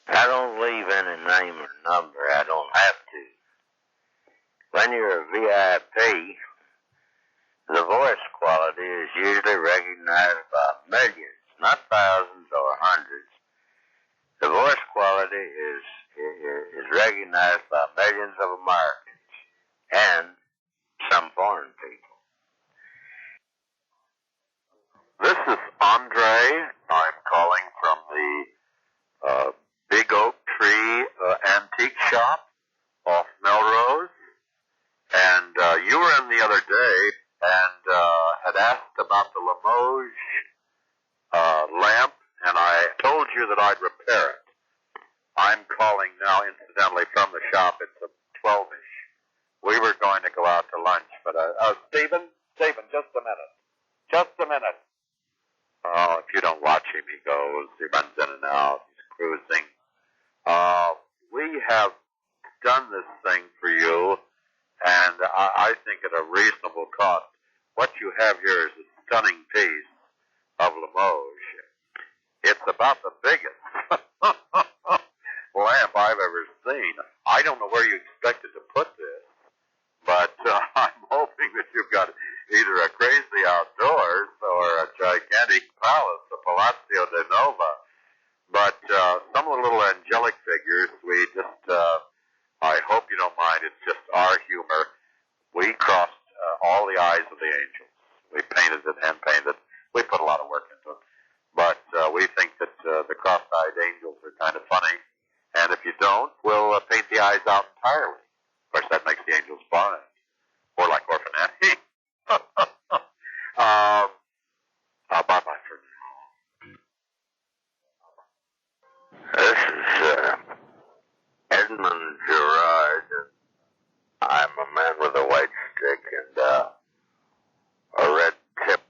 I don't leave any name or number. I don't have to. When you're a VIP, the voice quality is usually recognized by millions, not thousands or hundreds. The voice quality is recognized by millions of Americans and some foreign people. This is Andre. I'm calling from the Big Oak Tree Antique Shop off Melrose. And you were in the other day and had asked about the Limoges lamp, and I told you that I'd repair it. I'm calling now, incidentally, from the shop. It's a 12-ish. We were going to go out to lunch, but Stephen, just a minute. Oh, if you don't watch him, he goes. He runs in and out. He's cruising. We have done this thing for you, and I think at a reasonable cost. What you have here is a stunning piece of Limoges. It's about the biggest lamp I've ever seen. I don't know where you expected to put this, but I'm hoping that you've got either a crazy outdoors or a gigantic palace, a Palazzo de Nova. But some of the little angelic figures, we just, I hope you don't mind, it's just our humor. We crossed all the eyes of the angels. We painted it, hand-painted. We put a lot of work into it. But we think that the cross-eyed angels are kind of funny. And if you don't, we'll paint the eyes out entirely. Of course, that makes the angels blind. Or like Orphan Annie. Bye-bye for now. This is Edmund Gerard. I'm a man with a white stick and a red tip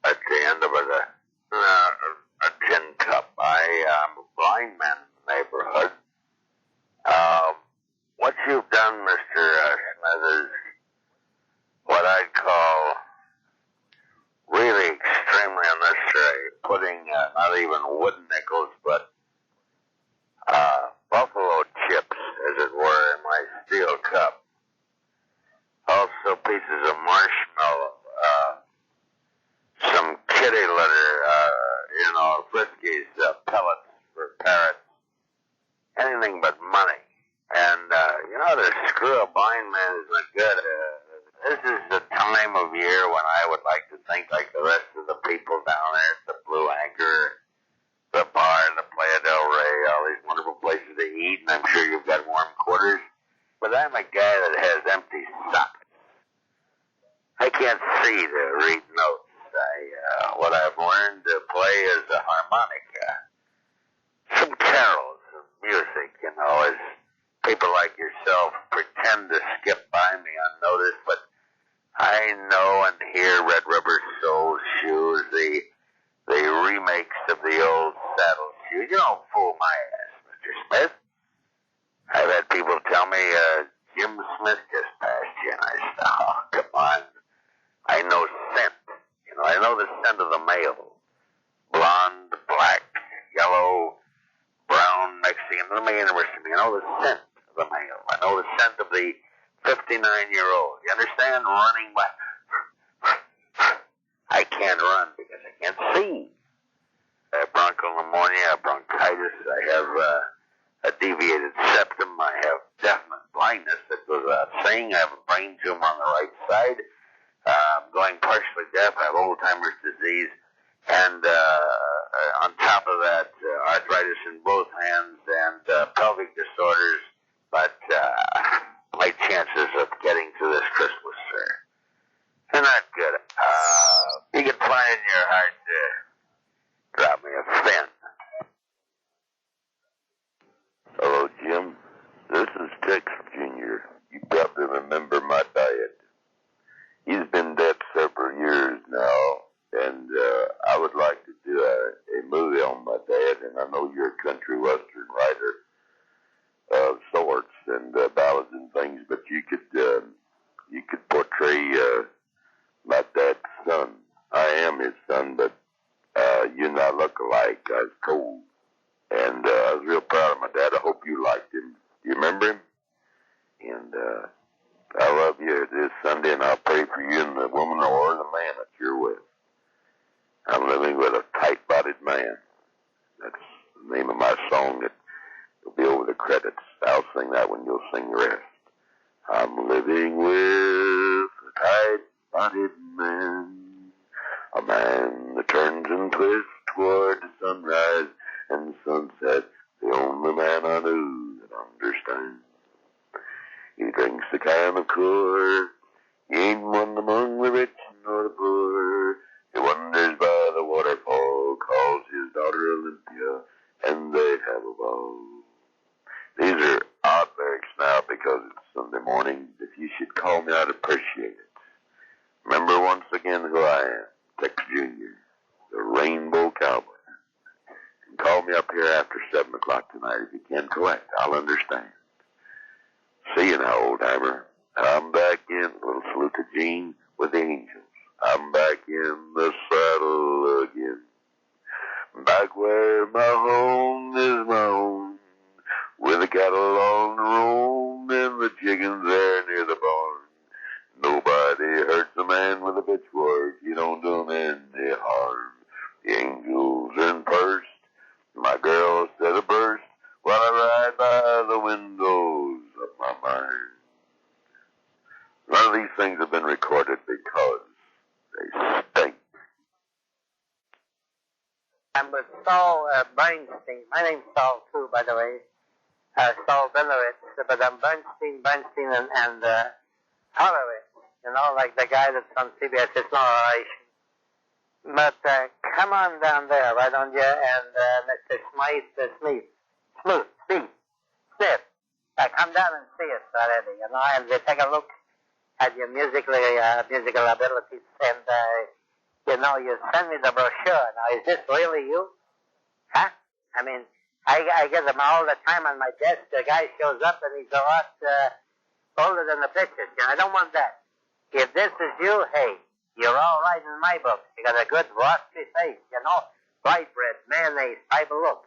at the end of a tin cup. I'm a blind man in the neighborhood. What you've done, Mr. Smith, is what I'd call really extremely unnecessary, putting not even wooden nickels, but buffalo chips, as it were, in my steel cup. Also pieces of marshmallow, some kitty litter, Friskies, pellets for parrots, anything but money. And, to screw a blind man is not good. This is the time of year when I would like to think like the rest of the people down there at the Blue Anchor, the bar, the Playa del Rey, all these wonderful places to eat, and I'm sure you've got warm quarters. But I'm a guy that has empty sockets. I can't see to read notes. What I've learned to play is a harmonica. Some carols, some music, as people like yourself pretend to skip by me unnoticed, but I know and hear Red Rubber Soul Shoes, the remakes of the old Saddle Shoes. You don't fool my ass, Mr. Smith. I've had people tell me, Jim Smith just passed you, and I said, oh, come on. I know scent. I know the scent of the male. Blonde, black, yellow, brown, Mexican. Let me interest me. I know the scent of the male. I know the scent of the 59-year-old. You understand? Running by. I can't run because I can't see. I have bronchopneumonia, bronchitis. I have a deviated septum. I have definite blindness. That goes without saying. I have a brain tumor on the right side. I'm going partially deaf. I have Alzheimer's disease. And on top of that, arthritis in both hands and pelvic disorders. But my chances of getting through this Christmas, sir, they're not good. You can find in your heart to drop me a fin. Hello, Jim. This is Tex Jr. You probably remember my diet. He's been dead several years now, and I would like to do a movie on my dad, and I know you're a country western writer of sorts and ballads and things, but you could portray my dad's son. I am his son, but you and I look alike. I was cold, and I was real pray for you and the woman or the man that you're with. I'm living with a tight-bodied man. That's the name of my song that will be over the credits. I'll sing that one, you'll sing the rest. I'm living with a tight-bodied man, a man that turns and twists toward the sunrise and sunset, the only man I knew that understands. He drinks the kind of core, he ain't one among the rich nor the poor. He wanders by the waterfall, calls his daughter Olympia, and they have a ball. These are odd lyrics now because it's Sunday morning. If you should call me, I'd appreciate it. Remember once again who I am, Tex Jr., the Rainbow Cowboy. And call me up here after 7 o'clock tonight if you can't collect. I'll understand. See you now, old timer. I'm back in. A little salute to Gene with the Angels. I'm back in the saddle again. Back where my home is my home, with the cattle on the roam and the chickens there near the barn. Nobody hurts a man with a pitchfork. You don't do him any harm. The Angels are in first. My girl said a burst while I ride by the windows of my mind. None of these things have been recorded because they stink. I'm with Saul Bernstein. My name's Saul, too, by the way. Saul Benowitz. But I'm Bernstein, and Horowitz. You know, like the guy that's on CBS. It's no relation. But come on down there, why don't you? And Mr. Smith. Come down and see us already, you know, and we take a look at your musical abilities, and you know, you send me the brochure. Now, is this really you? Huh? I mean, I get them all the time on my desk. The guy shows up and he's a lot older than the pictures. I don't want that. If this is you, hey, you're all right in my book. You got a good rusty face, you know, white bread, mayonnaise type of look.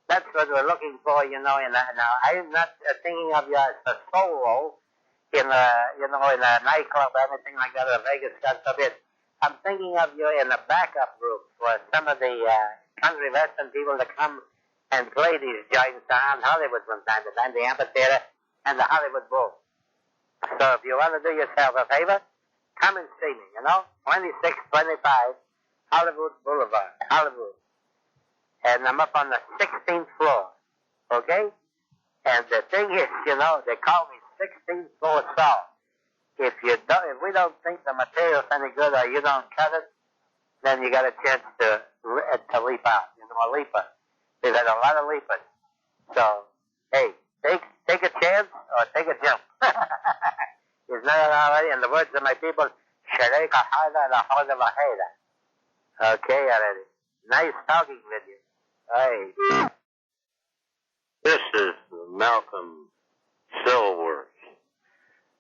That's what we're looking for, you know. Now, I'm not thinking of you as a solo in a nightclub or anything like that, or Vegas, God forbid. I'm thinking of you in a backup group for some of the country western people to come and play these joints around Hollywood from time to time, the amphitheater and the Hollywood Bowl. So if you want to do yourself a favor, come and see me, you know, 2625 Hollywood Boulevard, Hollywood. And I'm up on the 16th floor, okay? And the thing is, you know, they call me 16th floor Saul. If we don't think the material's any good or you don't cut it, then you got a chance to leap out, you know, a leaper. We've had a lot of leapers. So, hey, take a chance or take a jump. Isn't that all right? In the words of my people, Shareka Hada la Hada la Hada. Okay, already. Nice talking with you. Hey. This is Malcolm Silworth.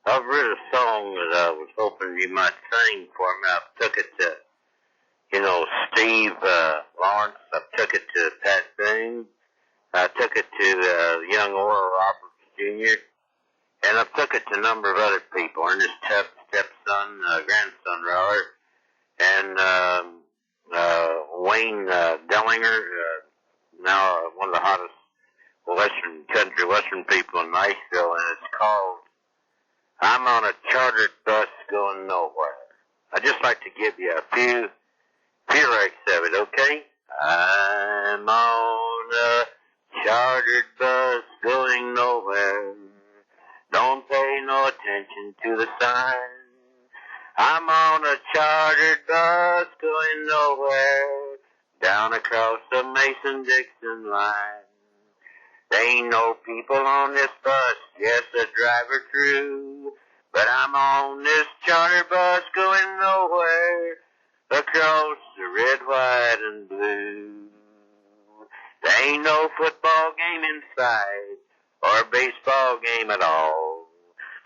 I've written a song that I was hoping you might sing for me. I took it to, Steve Lawrence. I took it to Pat Boone. I took it to young Oral Roberts Jr. And I took it to a number of other people. Ernest stepson, grandson, rather. And Wayne Dellinger, now one of the hottest Western people in Nashville, and it's called I'm on a Chartered Bus Going Nowhere. I'd just like to give you a few lyrics of it, okay? I'm on a chartered bus going nowhere. Don't pay no attention to the sign. I'm on a chartered bus going nowhere, down across the Mason-Dixon line. There ain't no people on this bus, just a driver true. But I'm on this charter bus going nowhere, across the red, white, and blue. There ain't no football game in sight, or baseball game at all.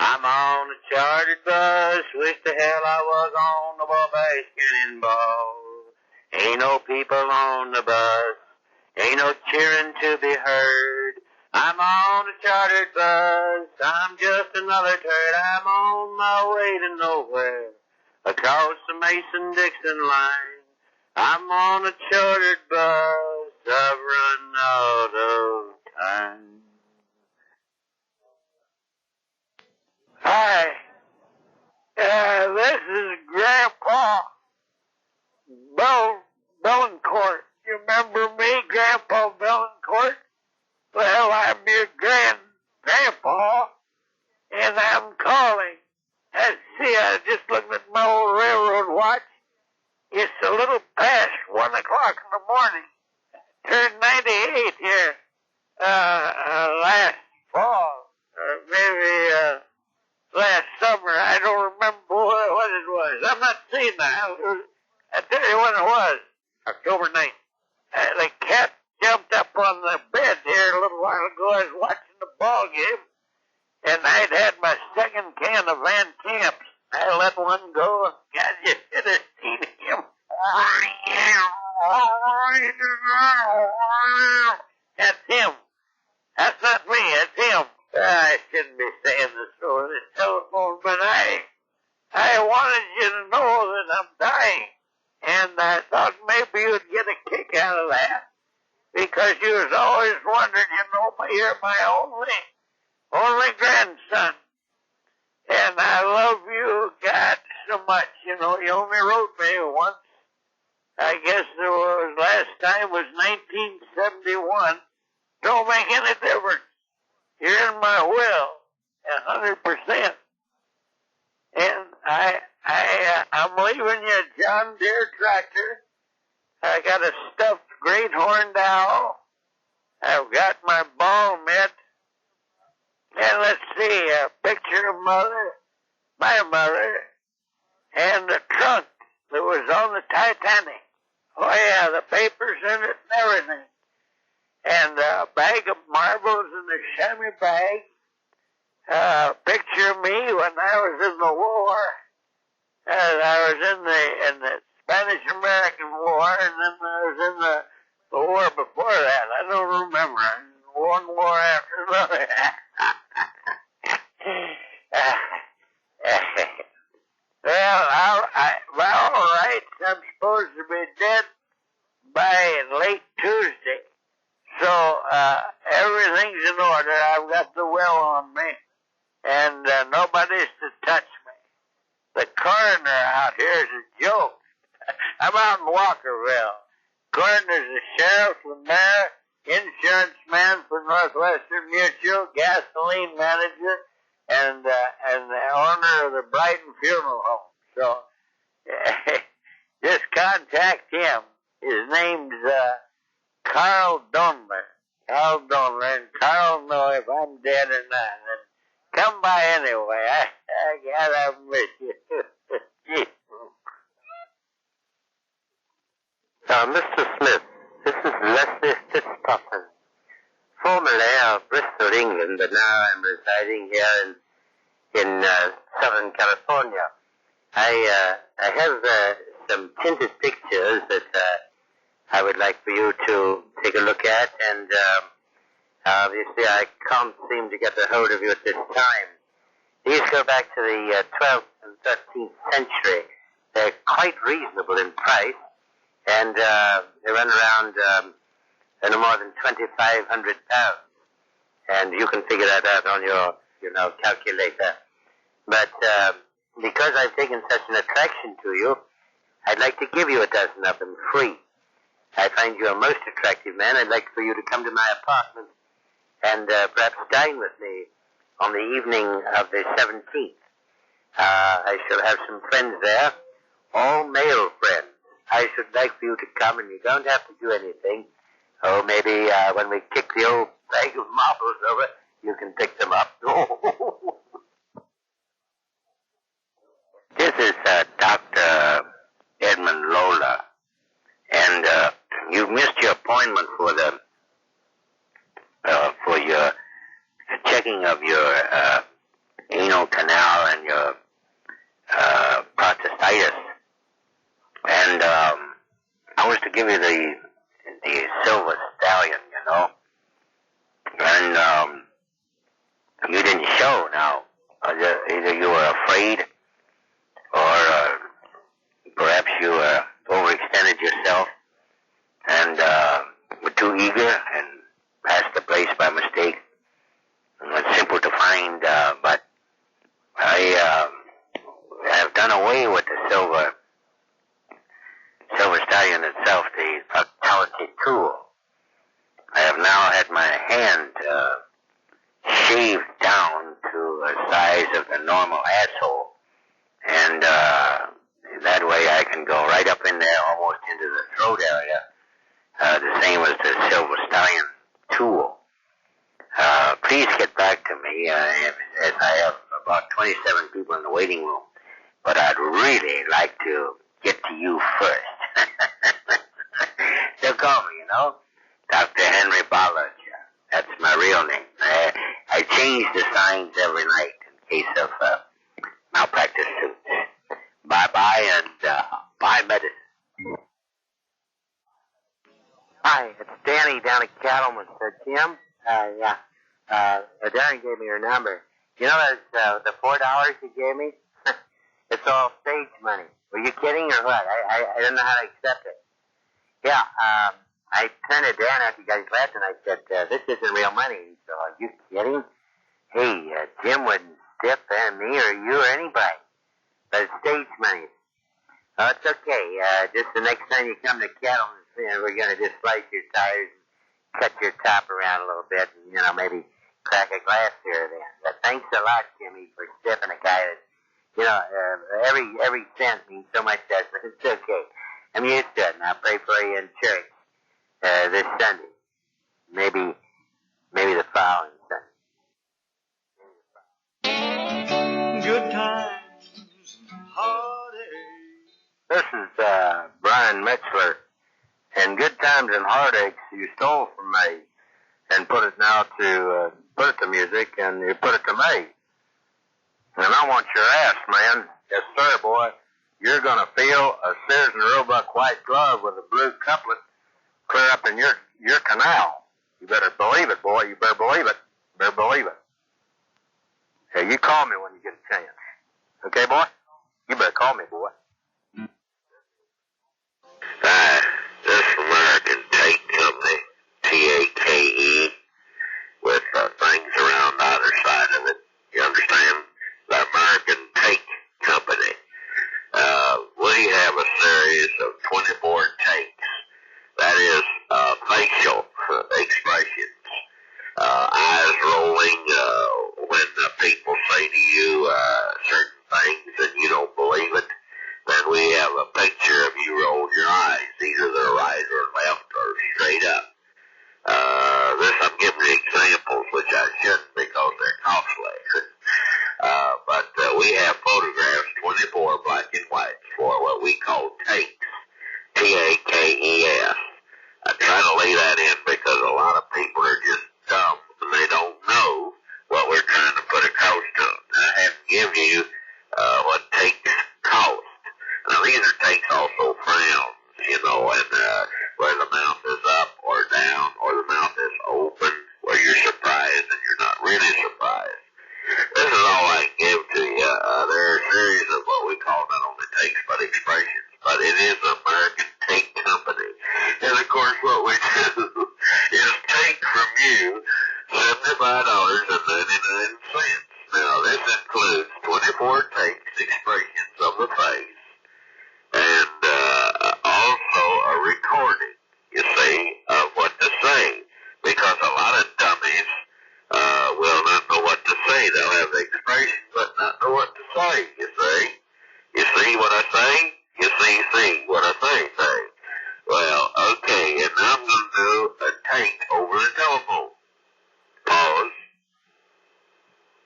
I'm on a chartered bus, wish the hell I was on the Wabash Cannonball. Ain't no people on the bus, ain't no cheering to be heard. I'm on a chartered bus, I'm just another turd. I'm on my way to nowhere, across the Mason-Dixon line. I'm on a chartered bus, I've run out of time. Hi, this is Grandpa Bellencourt. You remember me, Grandpa Bellencourt? Well, I'm your grandpa, and I'm calling. I just looked at my old railroad watch. It's a little past 1 o'clock in the morning. Turned 98 here, last fall, or maybe, last summer. I don't remember what it was. I'm not saying that. I tell you when it was. October 9th. The cat jumped up on the bed here a little while ago. I was watching the ball game, and I'd had my second can of Van Camps. I let one go, and God, you should have seen him. That's him. That's not me. That's him. I shouldn't be saying this over the telephone, but I wanted you to know that I'm dying, and I thought maybe you'd get a kick out of that, because you was always wondering, you're my only grandson, and I love you, God, so much. You only wrote me once. I guess it was last time was 1971. Don't make any difference. You're in my will, 100%. And I'm leaving you a John Deere tractor. I got a stuffed great horned owl. I've got my ball mitt. And let's see, a picture of my mother, and the trunk that was on the Titanic. Oh yeah, the papers in it and everything. And a bag of marbles in the chamois bag. Picture of me when I was in the war. I was in the Spanish-American War, and then I was in the war before that. I don't remember. One war after another. Well, all right. I'm supposed to be dead by late Tuesday. So, everything's in order. I've got the will on me, and nobody's to touch me. The coroner out here is a joke. I'm out in Walkerville. Coroner's the sheriff, the mayor, insurance man for Northwestern Mutual, gasoline manager, and the owner of the Brighton Funeral Home. So, just contact him. His name's, Carl Donler. Carl Donler, and Carl will know if I'm dead or not. And come by anyway. I gotta miss you. Mr. Smith, this is Leslie Fitzpatrick, formerly of Bristol, England, but now I'm residing here in Southern California. I have some tinted pictures that I would like for you to take a look at, and obviously I can't seem to get a hold of you at this time. These go back to the 12th and 13th century. They're quite reasonable in price, and they run around no more than 2,500 pounds. And you can figure that out on your, calculator. But because I've taken such an attraction to you, I'd like to give you a dozen of them free. I find you a most attractive man. I'd like for you to come to my apartment and perhaps dine with me on the evening of the 17th. I shall have some friends there, all male friends. I should like for you to come, and you don't have to do anything. Oh, maybe when we kick the old bag of marbles over, you can pick them up. This is Dr. Edmund Lola, and you've missed your appointment for your checking of your anal canal and your prostatitis. And I was to give you the silver stallion, and you didn't show. Now, either you were afraid, or eager and passed the place by mistake. It's simple to find, but I have done away with the silver stallion itself, the proctology tool. I have now had my hand shaved down to the size of the normal asshole, and that way I can go right up in there, almost into the throat area, the same as the silver stallion tool. Please get back to me, as I have about 27 people in the waiting room, but I'd really like to get to you first. They'll call me, Dr. Henry Ballard. That's my real name. I change the signs every night in case of malpractice suits. Bye-bye and bye medicine. Hi, it's Danny down at Cattleman's. Jim? Yeah. Darren gave me your number. You know the $4 you gave me? It's all stage money. Were you kidding or what? I don't know how to accept it. Yeah, I turned it down after you guys left, and I said, this isn't real money. So, are you kidding? Hey, Jim wouldn't stiff me or you or anybody. But it's stage money. Oh, it's okay. Just the next time you come to Cattleman's, we're going to just slice your tires and cut your top around a little bit and, maybe crack a glass here or there. But thanks a lot, Jimmy, for stiffing a guy that, every cent means so much to us, but it's okay. I'm used to it, and I'll pray for you in church this Sunday. Maybe the following Sunday. Good times, heartache. This is Brian Metzler. And good times and heartaches you stole from me and put it to music, and you put it to me. And I want your ass, man. Yes, sir, boy. You're going to feel a Sears and Roebuck white glove with a blue couplet clear up in your canal. You better believe it, boy. You better believe it. You better believe it. Hey, you call me when you get a chance. Okay, boy? You better call me, boy. This American Take Company, T-A-K-E, with things around the other side of it. You understand? The American Take Company. We have a series of 24 takes. That is facial expressions. Eyes rolling when people say to you certain things and you don't believe it. Then we have a picture of you roll your eyes, either they're right or left or straight up. I'm giving you examples, which I shouldn't because they're costly. But we have photographs, 24 black and white, for what we call takes, T-A-K-E-S. I try to lay that in because a lot of people are just dumb and they don't know what we're trying to put across to them. I have to give you what takes cost. Now, these are takes also frowns, and where the mouth is up or down, or the mouth is open, where you're surprised and you're not really surprised. This is all I can give to you. There are a series of what we call not only takes but expressions, but it is American Take Company. And of course, what we do is take from you $75.99. Now, this includes 24 takes, expressions of the face, and also a recording, you see, of what to say, because a lot of dummies will not know what to say. They'll have the expression but not know what to say, you see. You see what I say? You see what I say. Well, okay, and now I'm going to do a take over the telephone. Pause.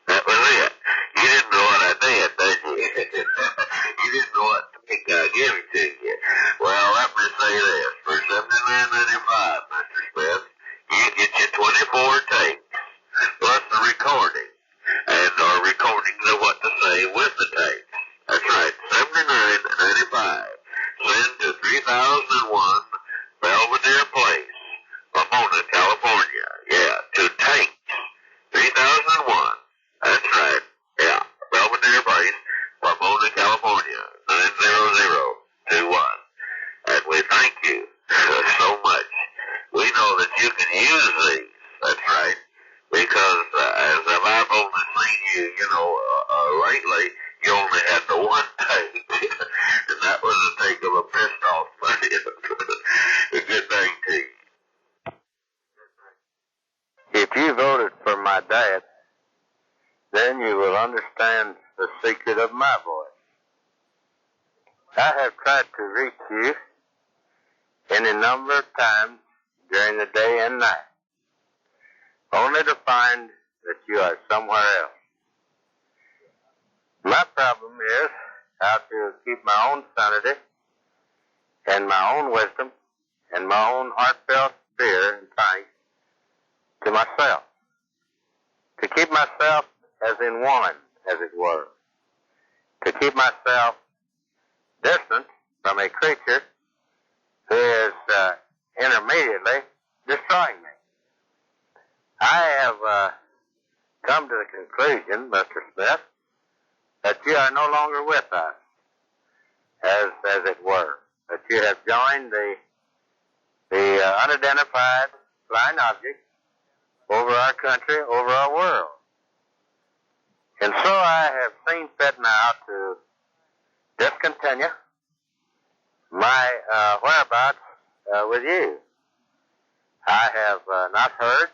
That was it. You didn't know what I did you? You didn't know can use these. That's right. Because as I've only seen you, lately, you only had the one take, and that was the take of a pissed off buddy. A good thing to you. If you voted for my diet, then you will understand the secret of my voice. I have tried to reach you any number of times during the day and night, only to find that you are somewhere else. My problem is how to keep my own sanity and my own wisdom and my own heartfelt fear and thanks to myself. To keep myself as in one, as it were. To keep myself distant from a creature who is intermediately destroying me. I have come to the conclusion, Mr. Smith, that you are no longer with us, as it were, that you have joined the unidentified flying object over our country, over our world. And so I have seen fit now to discontinue my whereabouts with you. I have not heard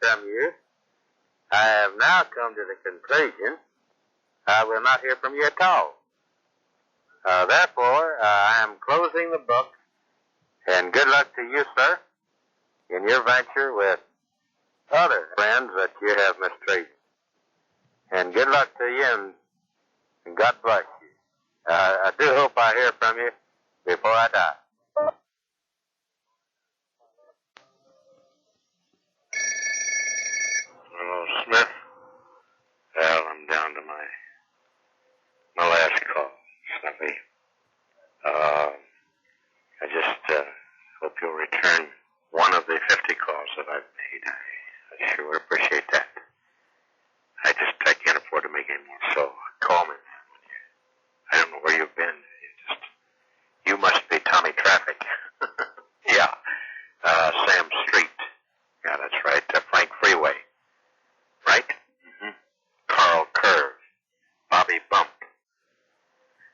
from you. I have now come to the conclusion I will not hear from you at all. Therefore, I am closing the book, and good luck to you, sir, in your venture with other friends that you have mistreated. And good luck to you, and God bless you. I do hope I hear from you before I die. Hello, Smith. Well, I'm down to my last call, Snuffy. I just hope you'll return one of the 50 calls that I've made. I sure would appreciate that. I can't afford to make any more, so call me. I don't know where you've been. You must be Tommy Traffic. Yeah. Sam Street. Yeah, that's right. Frank Freeway. Right? Mm-hmm. Carl Curve. Bobby Bump.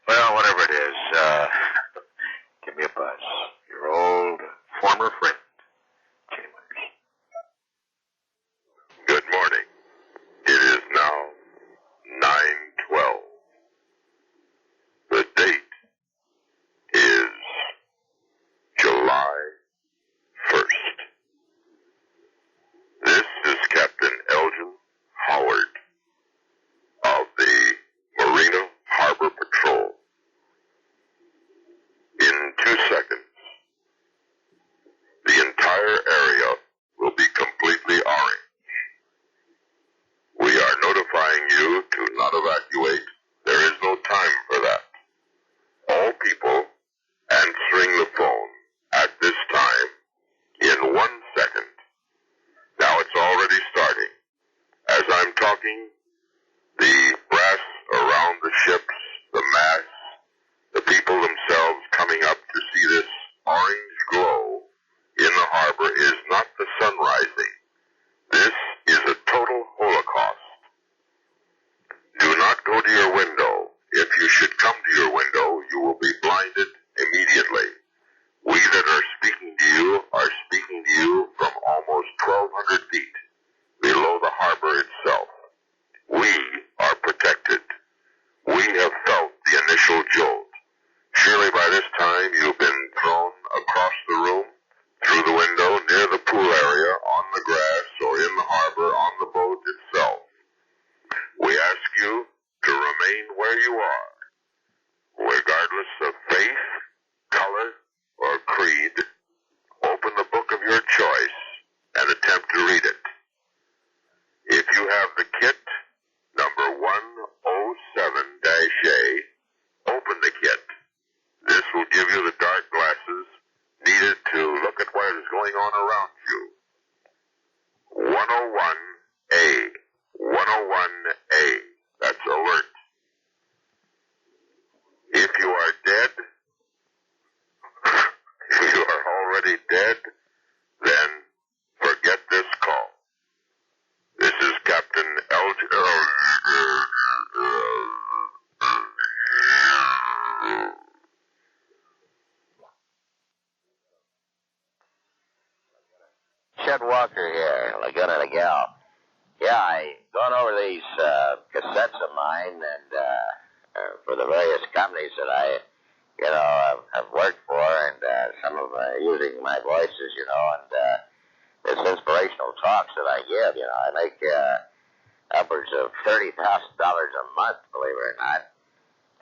Well, whatever it is, give me a buzz. Your old former friend, Chambers. Good morning. It is now 9:12. The date is July 1st. This is Captain Elgin Howard of the Marina Harbor Patrol. In 2 seconds, the entire area will be completely orange. We are notifying you to not evacuate. There is no time for that. All people answering the phone at this time in 1 second. Now it's already starting. As I'm talking, the brass around the ships, the masts, the people themselves coming up to see this orange glow in the harbor is not the sun rising. This is a total holocaust. Do not go to your window. If you should come to your window, you will be blinded immediately. We that are speaking to you are speaking to you from almost 1,200 feet below the harbor itself. We are protected. We have felt the initial jolt. Surely by this time you've been thrown across the room, through the window, near the pool area, on the grass, or in the harbor, on the boat itself. We ask you to remain where you are, regardless of faith, color, or creed. Open the book of your choice and attempt to read it. If you have the kit, number 107-A, open the kit. This will give you the dark glasses needed to look at what is going on around you. 101A. 101A. That's alert. If you are dead, if you are already dead, then for here, Laguna Niguel. Yeah, I gone over these cassettes of mine and for the various companies that I, have worked for, and some of them are using my voices, and this inspirational talks that I give, I make upwards of $30,000 a month, believe it or not.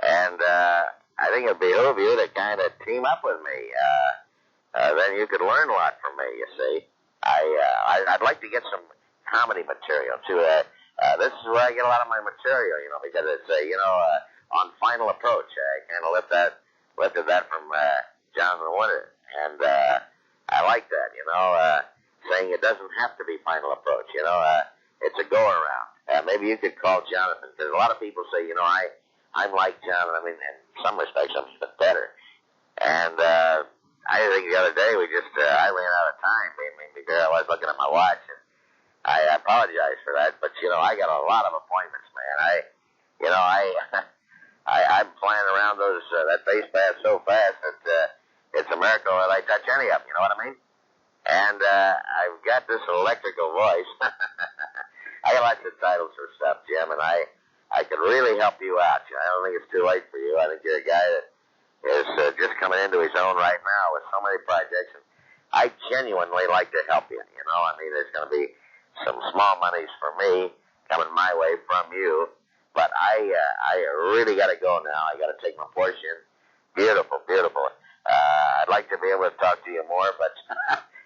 And I think it'd behoove you to kind of team up with me. Then you could learn a lot from me, you see. I'd like to get some comedy material, too. This is where I get a lot of my material, because it's, on Final Approach. I kind of lifted that from Jonathan Winter. And I like that, saying it doesn't have to be Final Approach, it's a go-around. Maybe you could call Jonathan, because a lot of people say, I'm like Jonathan. I mean, in some respects, I'm just better. And I think the other day I ran out of time, because I was looking at my watch, and I apologize for that, but, I got a lot of appointments, man. I'm flying around that base path so fast that it's a miracle that I touch any of them, you know what I mean? And I've got this electrical voice. I got lots of titles for stuff, Jim, and I could really help you out. I don't think it's too late for you. I think you're a guy that is just coming into his own right now with so many projects. And I genuinely like to help you, I mean, there's going to be some small monies for me coming my way from you. But I really got to go now. I got to take my portion. Beautiful, beautiful. I'd like to be able to talk to you more, but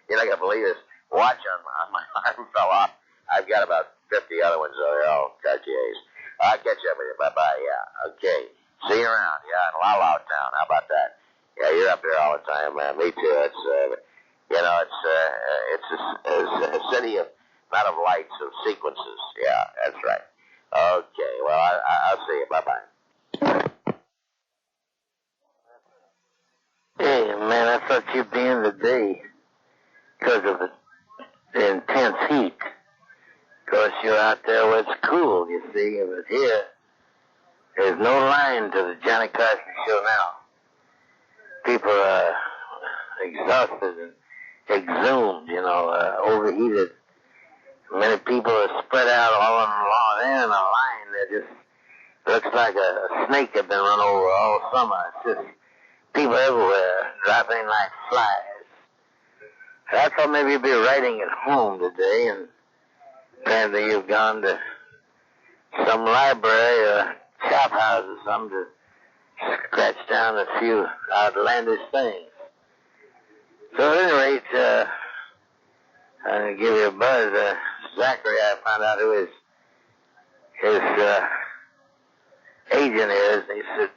you're not going to believe this. Watch on my arm fell off. I've got about 50 other ones, though. They're all Cartiers. I'll catch up with you. Bye-bye, yeah. Okay. See you around, yeah, in La La Town. How about that? Yeah, you're up there all the time, man. Me too. It's a city of, not of lights, of sequences. Yeah, that's right. Okay, well, I'll see you. Bye-bye. Hey, man, I thought you'd be in today because of the intense heat. Because you're out there where it's cool, you see. But here, there's no line to the Johnny Carson show now. People are exhausted and exhumed, overheated. Many people are spread out all along there in a line that just looks like a snake had been run over all summer. It's just people everywhere dropping like flies. And I thought maybe you'd be writing at home today, and apparently you've gone to some library or chop house or something to scratch down a few outlandish things. So at any rate, I'm going to give you a buzz. Zachary, I found out who his agent is. He said,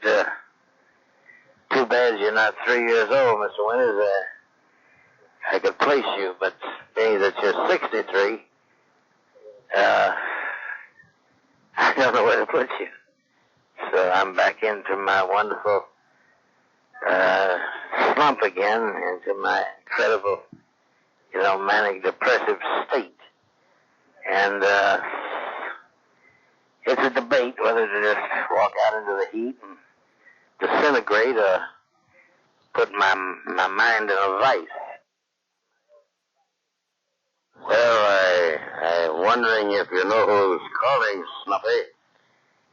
too bad you're not 3 years old, Mr. Winters. I could place you, but being that you're 63, I don't know where to put you. So I'm back into my wonderful slump again, into my incredible, manic depressive state. And it's a debate whether to just walk out into the heat and disintegrate or put my mind in a vice. Well, I'm wondering if you know who's calling, Snuffy.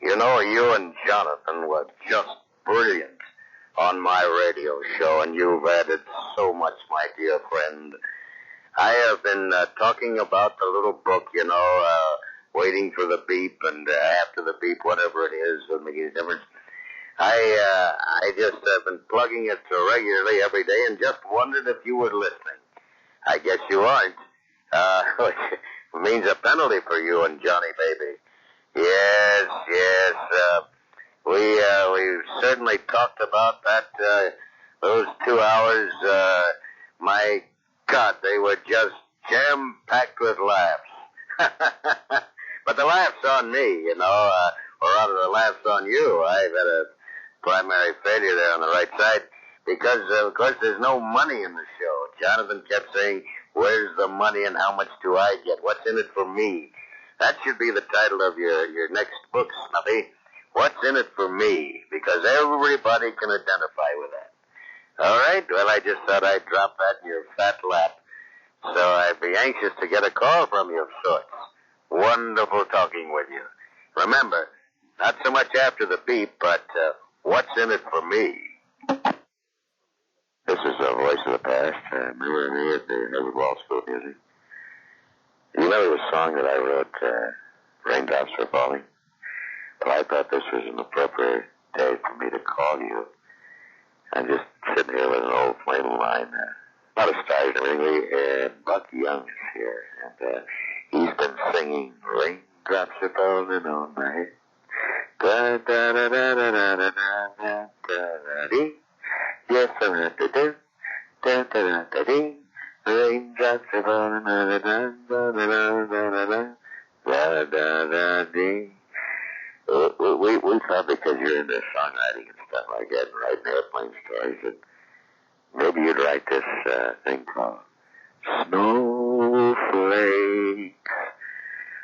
You and Jonathan were just brilliant on my radio show, and you've added so much, my dear friend. I have been talking about the little book, waiting for the beep and after the beep, whatever it is, doesn't make any difference. I just have been plugging it regularly every day and just wondered if you were listening. I guess you aren't. Which means a penalty for you and Johnny Baby. Yes. We certainly talked about that, those 2 hours. My God, they were just jam-packed with laughs. But the laugh's on me, or rather the laugh's on you. I've had a primary failure there on the right side because, of course, there's no money in the show. Jonathan kept saying, where's the money and how much do I get? What's in it for me? That should be the title of your next book, Snuffy. What's in it for me? Because everybody can identify with that. All right? Well, I just thought I'd drop that in your fat lap. So I'd be anxious to get a call from you of sorts. Wonderful talking with you. Remember, not so much after the beep, but what's in it for me? This is the voice of the past. Remember me at the Harvard Law School of Music? You remember the song that I wrote, Raindrops Are Falling? Well, I thought this was an appropriate day for me to call you. I'm just sitting here with an old flame of mine. A lot of stars and everything, and Buck Young is here, and he's been singing Raindrops Are Falling on My Head. Da da da da da da da da da dee. Yes, I'm at the do. Da da da da dee. Raindrops are falling on the da da da da da da da da dee. We thought because you're into songwriting and stuff like that, and writing airplane stories, that maybe you'd write this thing called Snowflakes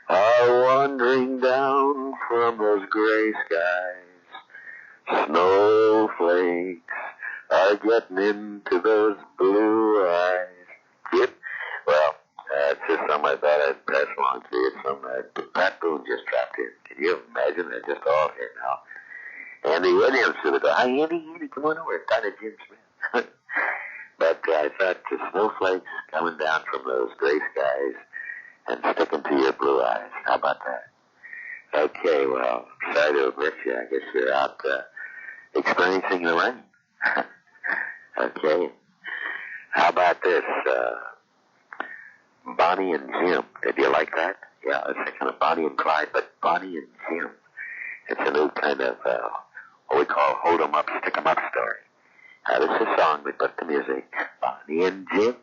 are wandering down from those gray skies. Snowflakes are getting into those blue eyes. Yep. Well, it's just something I thought I'd pass along to you. Pat Boone just dropped in. Can you imagine? They're just all here now. Andy Williams to the go, hi, Andy, come on over. It's down at Jim Smith. But I thought the snowflakes coming down from those gray skies and sticking to your blue eyes. How about that? Okay, well, sorry to have missed you. I guess you're out experiencing the rain. Okay. How about this? Bonnie and Jim. Did you like that? Yeah, it's kind of Bonnie and Clyde, but Bonnie and Jim. It's a new kind of what we call hold 'em up, stick 'em up story. This is a song we put to music. Bonnie and Jim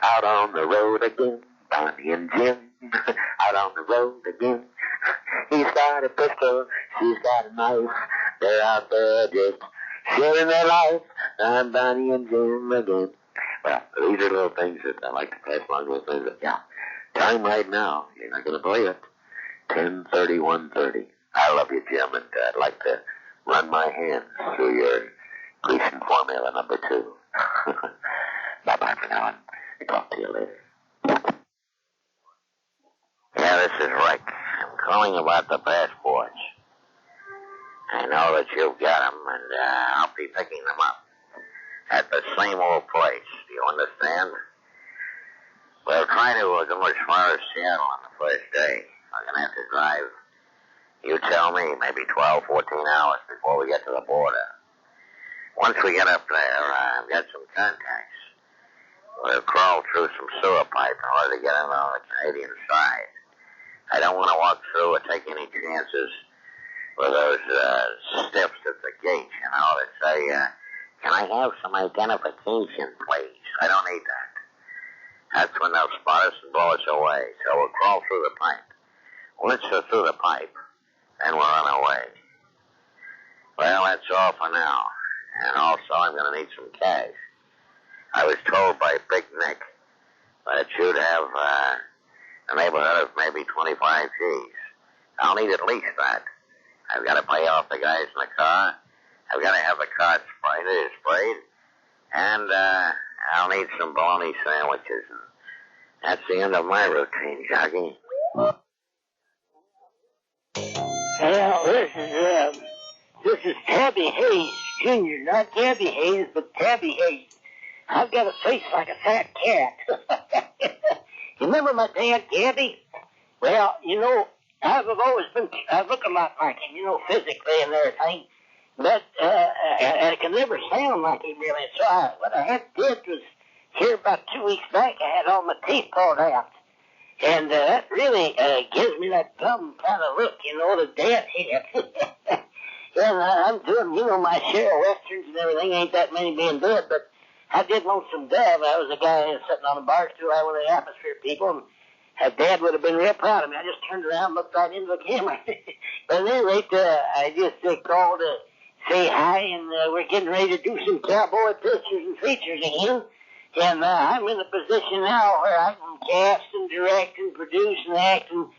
out on the road again. Bonnie and Jim out on the road again. He's got a pistol, she's got a knife. They're out there just sharing their life. I'm Bonnie and Jim again. Well, these are little things that I like to pass along with things. Yeah, time right now. You're not going to believe it. 10:30, 1:30. I love you, Jim, and I'd like to run my hands through your Gleason formula number 2. Bye-bye for now, and talk to you later. Yeah, this is Rick. I'm calling about the passports. I know that you've got them, and I'll be picking them up at the same old place. Do you understand? We'll try to go as far as Seattle on the first day. I'm going to have to drive, you tell me, maybe 12, 14 hours before we get to the border. Once we get up there, I've got some contacts. We'll crawl through some sewer pipe in order to get in on the Canadian side. I don't want to walk through or take any chances with those stiffs at the gate, you know, that say, can I have some identification, please? I don't need that. That's when they'll spot us and blow us away. So we'll crawl through the pipe. Once we're through the pipe, then we're on our way. Well, that's all for now. And also, I'm going to need some cash. I was told by Big Nick that you'd have a neighborhood of maybe 25 G's. I'll need at least that. I've got to pay off the guys in the car. I've got to have the car sprayed. And I'll need some bologna sandwiches. And that's the end of my routine, Joggy. Well, this is Tabby Hayes, Jr., not Tabby Hayes, but Tabby Hayes. I've got a face like a fat cat. You remember my dad, Tabby? Well, you know, I look a lot like him, you know, physically and everything. But I can never sound like him really. So what I had did was, here about 2 weeks back, I had all my teeth pulled out. And that really gives me that dumb kind of look, you know, the dad head. And I'm doing, you know, my share of westerns and everything. Ain't that many being dead, but I did Lonesome Dove. I was a guy sitting on a bar stool out with the Atmosphere people, and Dad would have been real proud of me. I just turned around and looked right into the camera. But at any rate, I just called to say hi, and we're getting ready to do some cowboy pictures and features again. And I'm in a position now where I can cast and direct and produce and act and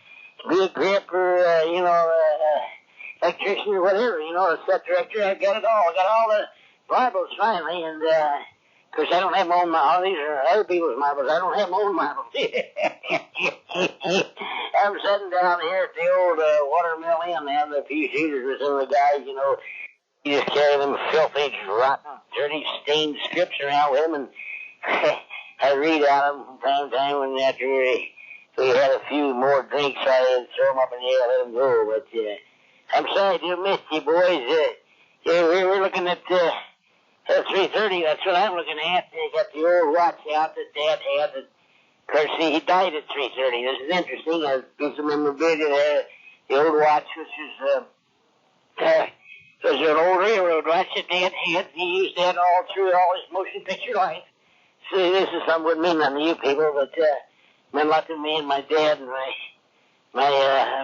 be a grip or, you know, electrician or whatever, you know, a set director. I've got it all. I got all the Bibles finally, and Of course, I don't have my own marbles. These are other people's marbles. I don't have my own marbles. I'm sitting down here at the old watermill inn, having a few shooters with some of the guys, you know. You just carry them filthy, rotten, dirty, stained strips around with them, and I read out them from time to time when after we had a few more drinks, I'd throw them up in the air and let them go. But I'm sorry to have missed you, boys. We're looking at 3:30. That's what I'm looking at. They got the old watch out that Dad had. Of course, he died at 3:30. This is interesting. There's a piece of memorabilia there. The old watch, which was an old railroad watch that Dad had. He used that all through all his motion picture life. So this is something would mean nothing to you people, but meant a lot to me and my dad and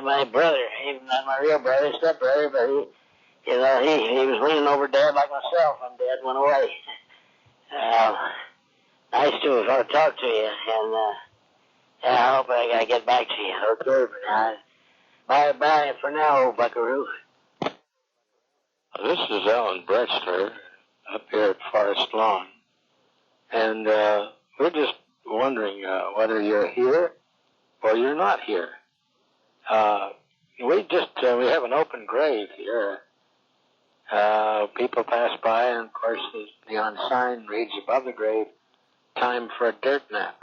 my brother, even not my real brother, stepbrother, but he was leaning over Dad like myself when Dad went away. Nice to talk to you, and I hope I gotta get back to you. Okay, but bye for now, buckaroo. This is Alan Brexler up here at Forest Lawn, and we're just wondering whether you're here or you're not here. We have an open grave here. People pass by, and of course the neon sign reads above the grave, "Time for a dirt nap."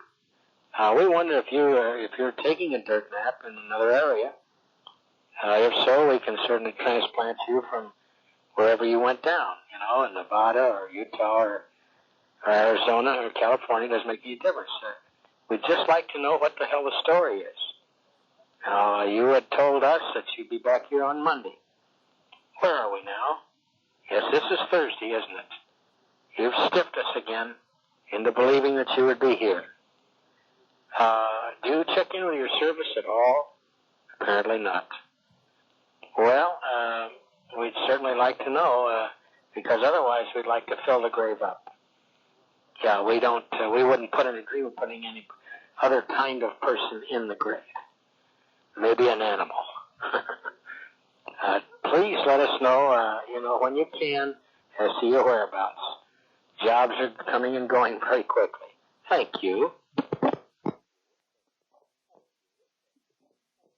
We wonder if you're taking a dirt nap in another area. If so, we can certainly transplant you from wherever you went down, in Nevada or Utah or Arizona or California. Doesn't make any difference. We'd just like to know what the hell the story is. You had told us that you'd be back here on Monday. Where are we now? Yes, this is Thursday, isn't it? You've stiffed us again into believing that you would be here. Do you check in with your service at all? Apparently not. Well, we'd certainly like to know, because otherwise we'd like to fill the grave up. Yeah, we wouldn't agree with putting any other kind of person in the grave. Maybe an animal. Please let us know, when you can, as to your whereabouts. Jobs are coming and going very quickly. Thank you.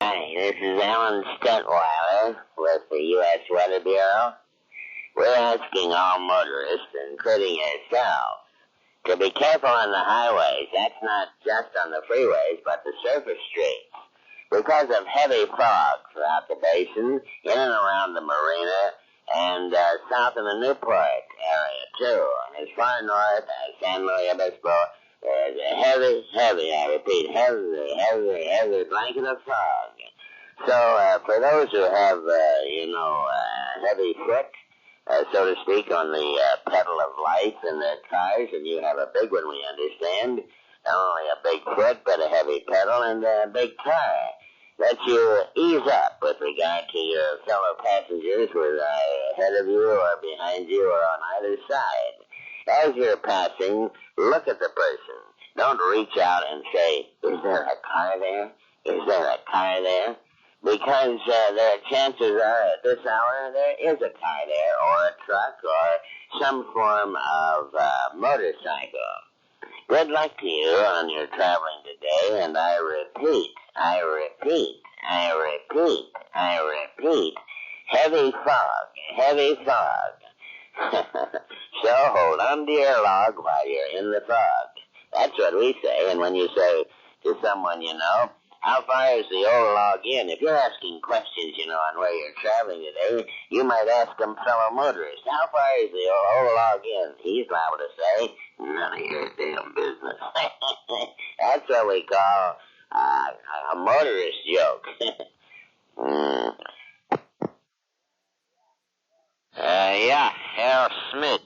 Hi, this is Alan Stentweiler with the U.S. Weather Bureau. We're asking all motorists, including yourself, to be careful on the highways. That's not just on the freeways, but the surface streets. Because of heavy fog throughout the basin, in and around the marina, and south of the Newport area, too. And as far north as San Luis Obispo, there's a heavy, I repeat, heavy blanket of fog. So, for those who have, heavy foot, so to speak, on the pedal of life in their cars, and you have a big one, we understand, not only a big foot, but a heavy pedal and a big car, that you ease up with regard to your fellow passengers who are ahead of you or behind you or on either side. As you're passing, look at the person. Don't reach out and say, "Is there a car there? Is there a car there?" Because their chances are at this hour there is a car there, or a truck, or some form of motorcycle. Good luck to you on your traveling today, and I repeat, heavy fog. So hold on to your log while you're in the fog. That's what we say, and when you say to someone, how far is the old log in? If you're asking questions, on where you're traveling today, you might ask them fellow motorists, how far is the old log in? He's liable to say, none of your damn business. That's what we call a motorist joke. Herr Smith.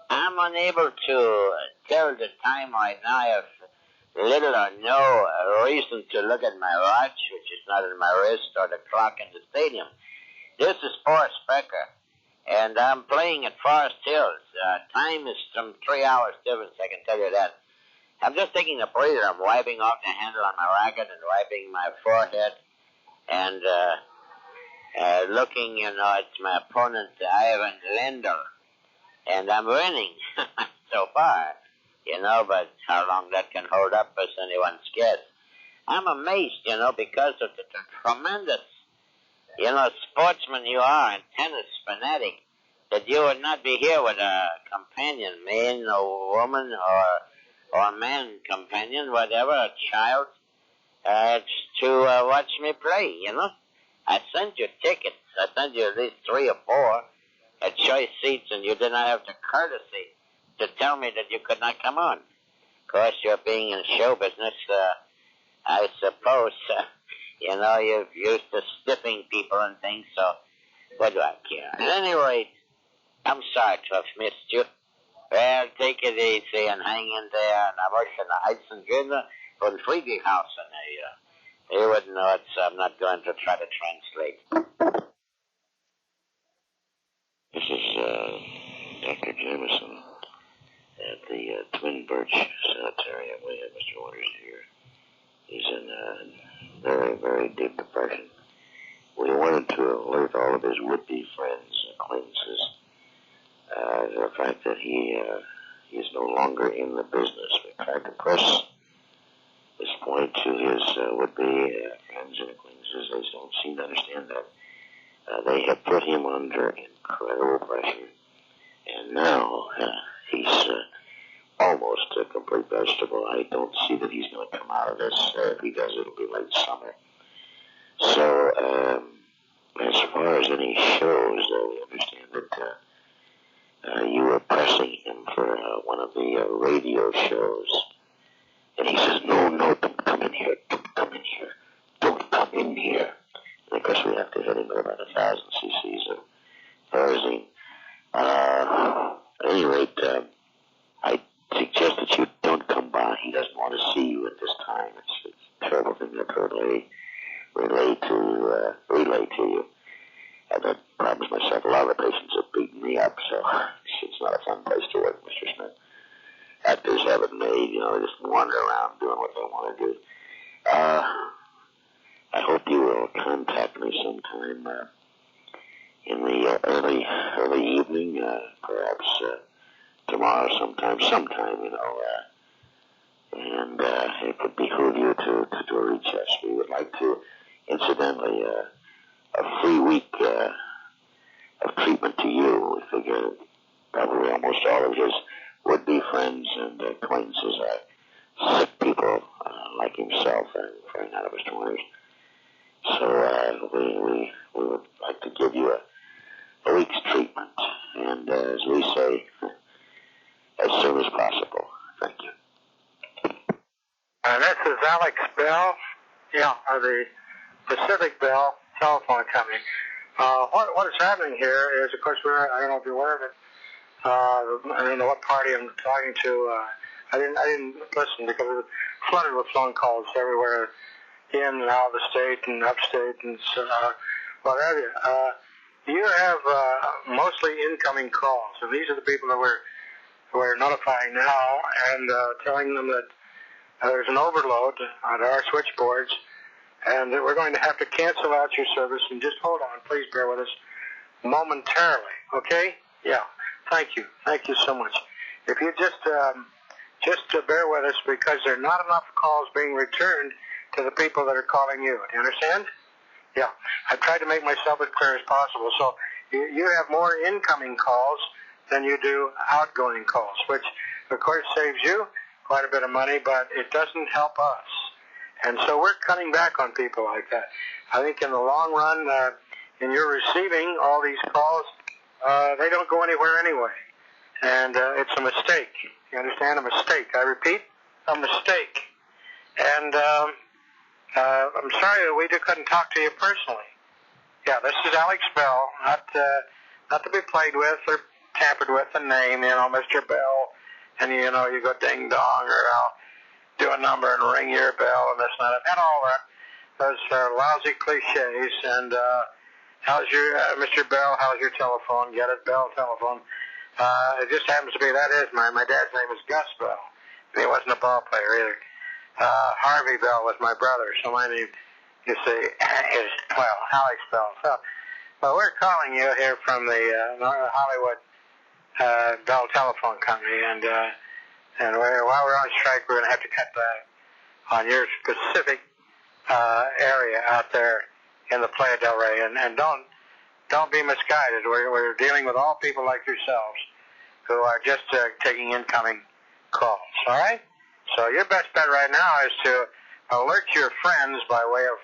I'm unable to tell the time right now. If little or no reason to look at my watch, which is not in my wrist, or the clock in the stadium. This is Forrest Becker, and I'm playing at Forest Hills. Time is some 3 hours difference, I can tell you that. I'm just taking a breather. I'm wiping off the handle on my racket and wiping my forehead, and looking, at my opponent, Ivan Lendl, and I'm winning. so far, but how long that can hold up is anyone's guess. I'm amazed, because of the tremendous, sportsman you are and tennis fanatic, that you would not be here with a companion, man or woman or man companion, whatever, a child, to watch me play, I sent you tickets. I sent you at least 3 or 4 at choice seats, and you did not have the courtesy to tell me that you could not come on. Of course, you're being in show business, I suppose, you're used to stiffing people and things, so what do I care? At any rate, I'm sorry to have missed you. Well, take it easy and hang in there, and I wish you the Heizengründe von Friedrichhausen. You wouldn't know it, so I'm not going to try to translate. This is Dr. Jameson at the Twin Birch Sanitarium. We have Mr. Waters here. He's in a very, very deep depression. We wanted to alert all of his would-be friends and acquaintances the fact that he is no longer in the business. We tried to press this point to his would-be friends and acquaintances. They don't seem to understand that. They have put him under incredible pressure, and now he's almost a complete vegetable. I don't see that he's going to come out of this. If he does, it'll be late summer. So, as far as any shows, we understand that you were pressing him for one of the radio shows. And he says, no, don't come in here. Don't come in here. Don't come in here. And of course, we have to hit him with about 1,000 cc's of Thorazine. At any rate, I suggest that you don't come by. He doesn't want to see you at this time. It's a terrible thing to relay to you. I've had problems myself. A lot of the patients have beaten me up, so it's not a fun place to work, Mr. Smith. Actors have it made, they just wander around doing what they want to do. I hope you will contact me sometime in the early evening, perhaps tomorrow sometime, and it would behoove you to reach us. We would like to, incidentally, a free week of treatment to you. We figure probably almost all of his would-be friends and acquaintances are sick people like himself and crying out of his corners. So we would like to give you a week's treatment, and as we say, as soon as possible. Thank you. This is Alex Bell, the Pacific Bell Telephone Company. What is happening here is, of course, I don't know if you're aware of it. I don't know what party I'm talking to. I didn't listen because it was flooded with phone calls everywhere, in and out of the state and upstate and what have you. You have mostly incoming calls, and these are the people that we're notifying now and telling them that there's an overload on our switchboards, and that we're going to have to cancel out your service. And just hold on, please bear with us momentarily, okay? Yeah. Thank you so much. If you just bear with us, because there are not enough calls being returned to the people that are calling you. Do you understand? Yeah. I've tried to make myself as clear as possible. So you have more incoming calls than you do outgoing calls, which of course saves you quite a bit of money, but it doesn't help us. And so we're cutting back on people like that. I think in the long run, in your receiving all these calls, they don't go anywhere anyway. And it's a mistake. You understand? A mistake. I repeat, a mistake. And I'm sorry that we couldn't talk to you personally. Yeah, this is Alex Bell, not to be played with or tampered with the name, Mr. Bell. And, you go ding-dong, or I'll do a number and ring your bell and this and that. And all that. Those are lousy cliches. And how's your, Mr. Bell, how's your telephone? Get it, Bell telephone. It just happens to be, that is my dad's name is Gus Bell. And he wasn't a ball player either. Harvey Bell was my brother, so my name, you see, is, Alex Bell. So, well, we're calling you here from the Hollywood Bell Telephone Company, and while we're on strike, we're going to have to cut back on your specific area out there in the Playa del Rey, and don't be misguided. We're dealing with all people like yourselves who are just taking incoming calls. All right. So your best bet right now is to alert your friends by way of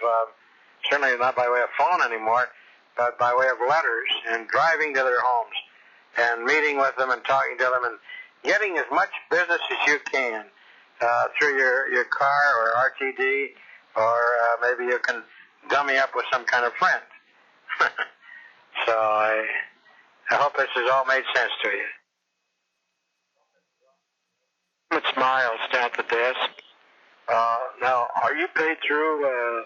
certainly not by way of phone anymore, but by way of letters and driving to their homes and meeting with them and talking to them and getting as much business as you can through your car or RTD, or maybe you can dummy up with some kind of friend. So I hope this has all made sense to you. It's Miles down at the desk. Now, are you paid through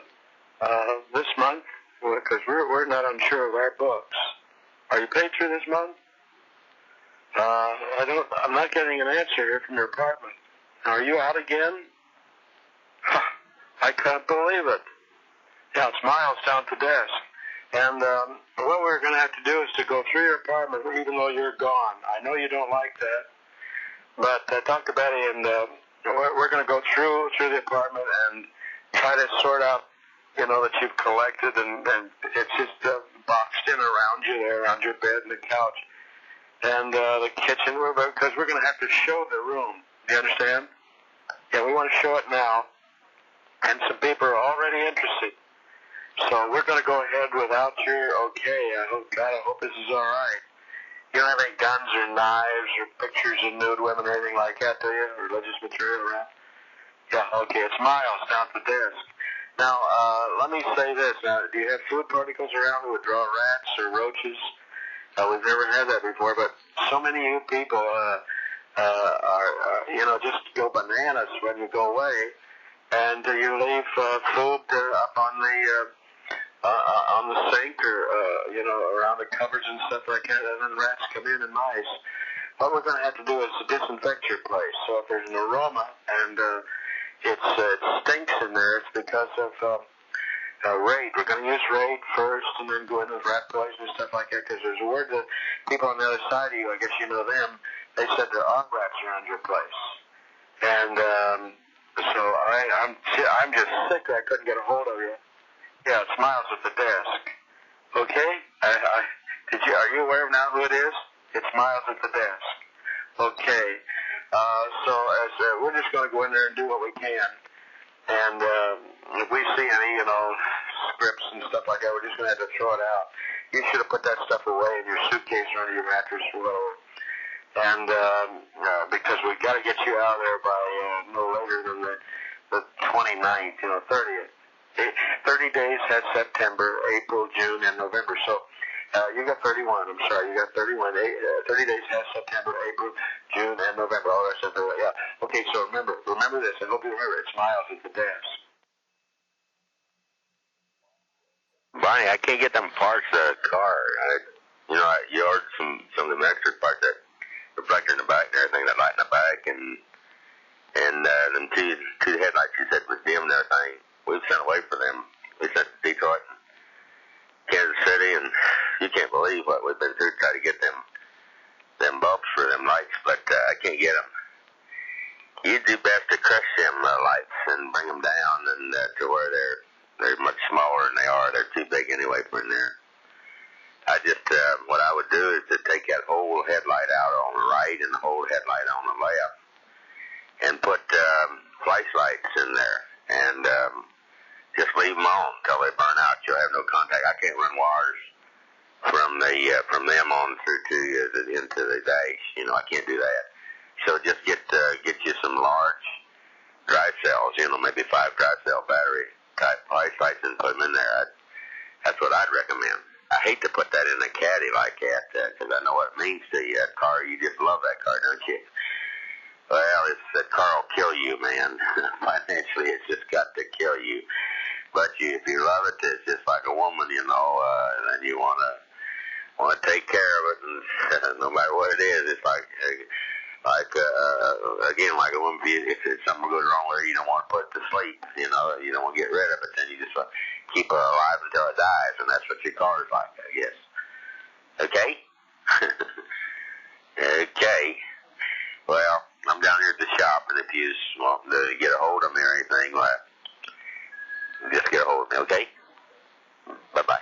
this month? Because we're not unsure of our books. Are you paid through this month? I'm not getting an answer here from your apartment. Are you out again? I can't believe it. Yeah, it's Miles down at the desk. And what we're going to have to do is to go through your apartment even though you're gone. I know you don't like that, but talk to Betty, and we're going to go through the apartment and try to sort out, that you've collected, and it's just boxed in around you there, around your bed and the couch and the kitchen, because we're going to have to show the room. Do you understand? Yeah, we want to show it now, and some people are already interested. So we're going to go ahead without your okay. I hope this is all right. You don't have any guns or knives or pictures of nude women or anything like that, do you? Or religious material around? Yeah, okay. It's Miles down at the desk. Now, let me say this. Now, do you have food particles around that would draw rats or roaches? We've never had that before, but so many of you people are just go bananas when you go away, and you leave food up on the sink or around the cupboards and stuff like that, and then rats come in and mice. What we're going to have to do is disinfect your place. So if there's an aroma and it stinks in there, it's because of Raid. We're going to use Raid first and then go into rat poison and stuff like that, because there's a word that people on the other side of you, I guess you know them, they said there are rats around your place. And so I'm just sick that I couldn't get a hold of you. Yeah, it's Miles at the desk. Okay? Are you aware of now who it is? It's Miles at the desk. Okay. So we're just going to go in there and do what we can. And if we see any, scripts and stuff like that, we're just going to have to throw it out. You should have put that stuff away in your suitcase or under your mattress or whatever. And because we've got to get you out of there by no later than the 29th, 30th. 30 days has September, April, June, and November. So you got 31. I'm sorry, you got 31. 30 days has September, April, June, and November. All the rest of the way. Yeah. Okay. So remember this. I hope you remember. It's Miles at the desk. Barney, I can't get them parts of the car. You ordered some of the extra parts, that reflector in the back and everything, that light in the back, and them two headlights you said was dim and everything. We've sent away for them. We sent to Detroit and Kansas City, and you can't believe what we've been through to try to get them bulbs for them lights, but I can't get them. You do best to crush them lights and bring them down and to where they're much smaller than they are. They're too big anyway for in there. I just what I would do is to take that whole headlight out on the right and the whole headlight on the left, and put flashlights in there, and just leave them on until they burn out. You'll have no contact. I can't run wires from them on through to into the dash. I can't do that. So just get you some large drive cells. Maybe 5 drive cell battery type flashlights and put them in there. That's what I'd recommend. I hate to put that in a caddy like that, because I know what it means to you. That car, you just love that car, don't you? Well, that car will kill you, man. Financially, it's just got to kill you. But if you love it, it's just like a woman, and then you want to take care of it, and no matter what it is, it's like a woman. If something goes wrong with her, you don't want to put it to sleep. You don't want to get rid of it. Then you just keep it alive until it dies, and that's what your car is like, I guess. Okay. Okay. Well, I'm down here at the shop, and if you want to get a hold of me or anything, well, just get a hold of me, okay? Bye-bye.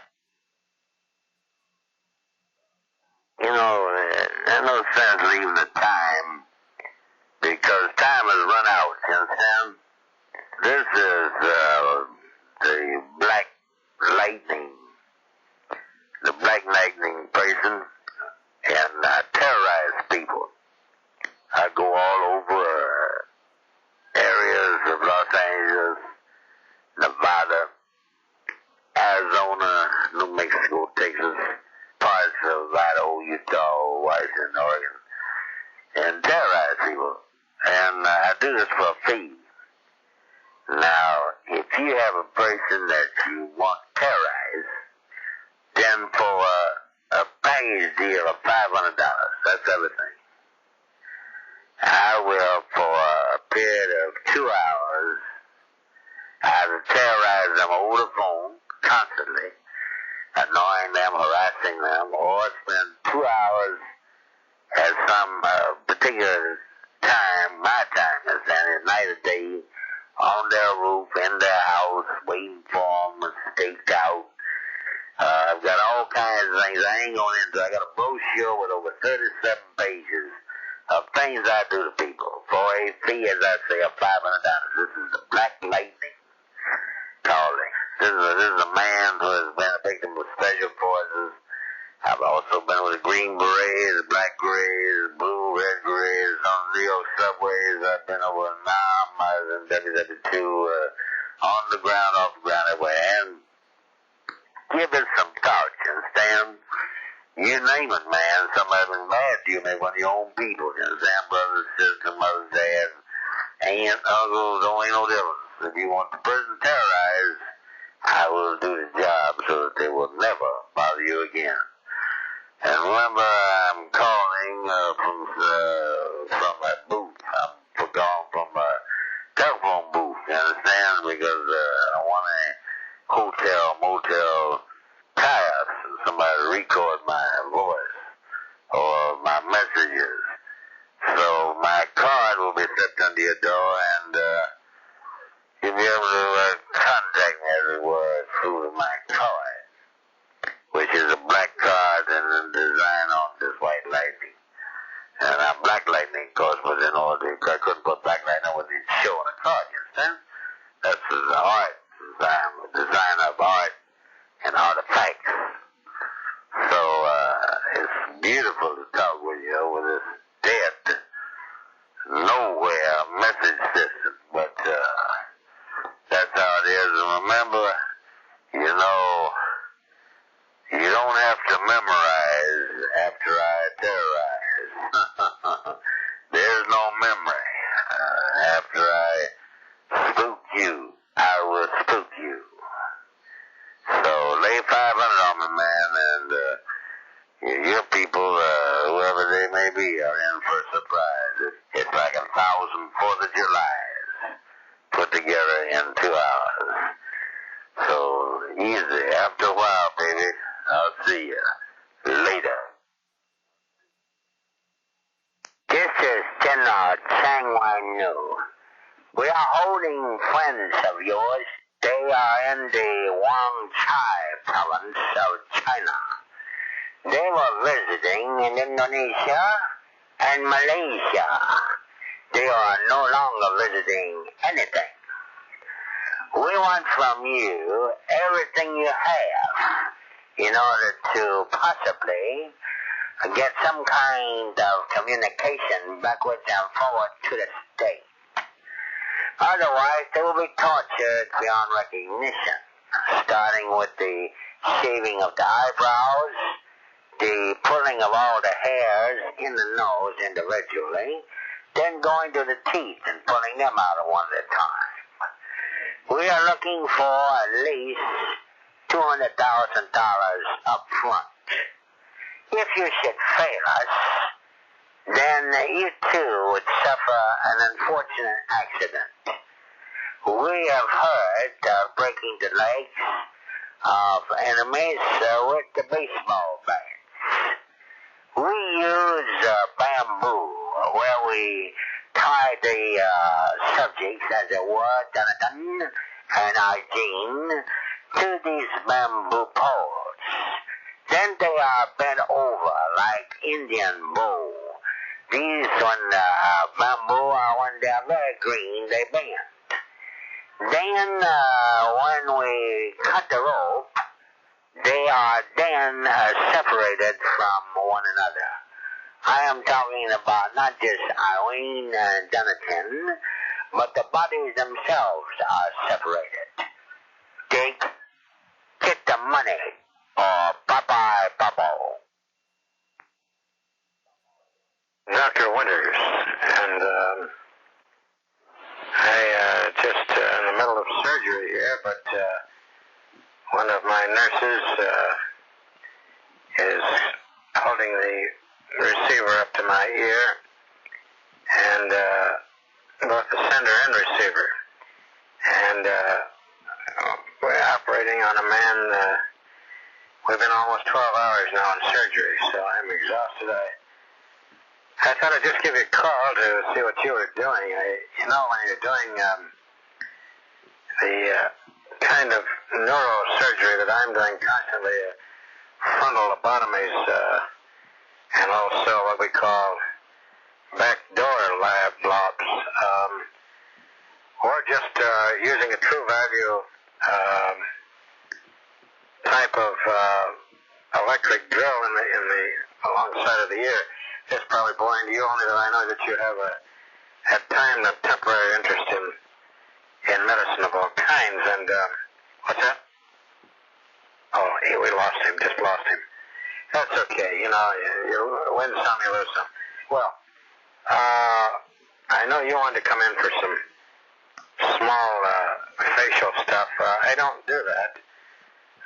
You know, there's no sense leaving the time, because time has run out, you understand? This is the Black Lightning. The Black Lightning person, and I terrorize people. I go all over areas of Los Angeles, Nevada, Arizona, New Mexico, Texas, parts of Idaho, Utah, Washington, Oregon, and terrorize people. And I do this for a fee. Now, if you have a person that you want terrorized, then for a package deal of $500, that's everything. I will, for a period of 2 hours, either terrorize them over the phone constantly, annoying them, harassing them, or spend 2 hours at some particular time, my time, at night or day, on their roof, in their house, waiting for them, staked out. I've got all kinds of things I ain't going into. I got a brochure with over 37 pages of things I do to people for a fee, as I say, of $500. This is the Black Lightning calling. This is a man who has been a victim of special forces. I've also been with the Green Berets, the Black Berets, the Blue, Red Berets, on New York subways. I've been over in Nam, I was in WW2, on the ground, off the ground, everywhere. And give it some thought, you understand? You name it, man. Somebody been bad to you, maybe one of your own people, you understand? Brothers, sisters, mothers, dads, aunt, uncles, don't ain't no difference. If you want the person terrorized, I will do the job so that they will never bother you again. And remember, I'm calling from a booth. I'm calling from a telephone booth, you understand? Because I don't want any hotel, motel tie-ups and somebody to record my voice or my messages. So my card will be set under your door, and you'll be able to contact me, as it were, through my card, which is a black card and a design on this white lightning. And Black Lightning, of course, was in order. I couldn't put Black Lightning with the show on a card, you understand? That's the art design, the design of art and artifacts. So it's beautiful to talk with you over this dead, nowhere message system. But that's how it is. And remember, you know, you don't have to memorize after I terrorize. There's no memory. After I spook you, I will spook you. So lay 500 on me, man, and your people, whoever they may be, are in for a surprise. It's like 1,000 4th of Julys put together in 2 hours. So easy. After a while, baby, I'll see you later. This is General Chang Wan-nu. We are holding friends of yours. They are in the Wang Chai province of China. They were visiting in Indonesia and Malaysia. They are no longer visiting anything. We want from you everything you have in order to possibly get some kind of communication backwards and forward to the state. Otherwise, they will be tortured beyond recognition, starting with the shaving of the eyebrows, the pulling of all the hairs in the nose individually, then going to the teeth and pulling them out one at a time. We are looking for at least $200,000 up front. If you should fail us, then you too would suffer an unfortunate accident. We have heard of breaking the legs of enemies with the baseball bats. We use bamboo, where we tie the subjects, as it were, Jonathan and Eugene, to these bamboo poles. Then they are bent over like Indian bow. These, when bamboo, when they're very green, they bend. Then, when we cut the rope, they are then separated from one another. I am talking about not just Irene and Jonathan, but the bodies themselves are separated. Dig, get the money, or bye-bye bubble. Dr. Winters, and I just in the middle of surgery here, but one of my nurses is holding the receiver up to my ear, and both the sender and receiver. And we're operating on a man. We've been almost 12 hours now in surgery, so I'm exhausted. I thought I'd just give you a call to see what you were doing. You know, when you're doing the kind of neurosurgery that I'm doing constantly, frontal lobotomies, and also what we call backdoor lab blobs, or just using a true value type of electric drill in the alongside of the ear. It's probably boring to you, only that I know that you have at times a temporary interest in medicine of all kinds. And what's that? Oh, we lost him. Just lost him. That's okay. You know, you win some, you lose some. Well, I know you wanted to come in for some small facial stuff. I don't do that,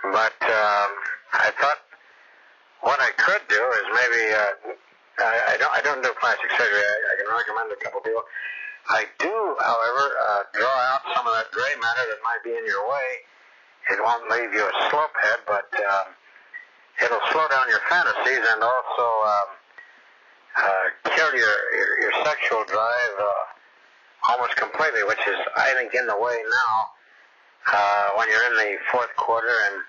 but I thought what I could do is maybe. I don't do plastic surgery. I can recommend a couple people. I do, however, draw out some of that gray matter that might be in your way. It won't leave you a slope head, but it'll slow down your fantasies and also kill your sexual drive almost completely, which is, I think, in the way now when you're in the fourth quarter and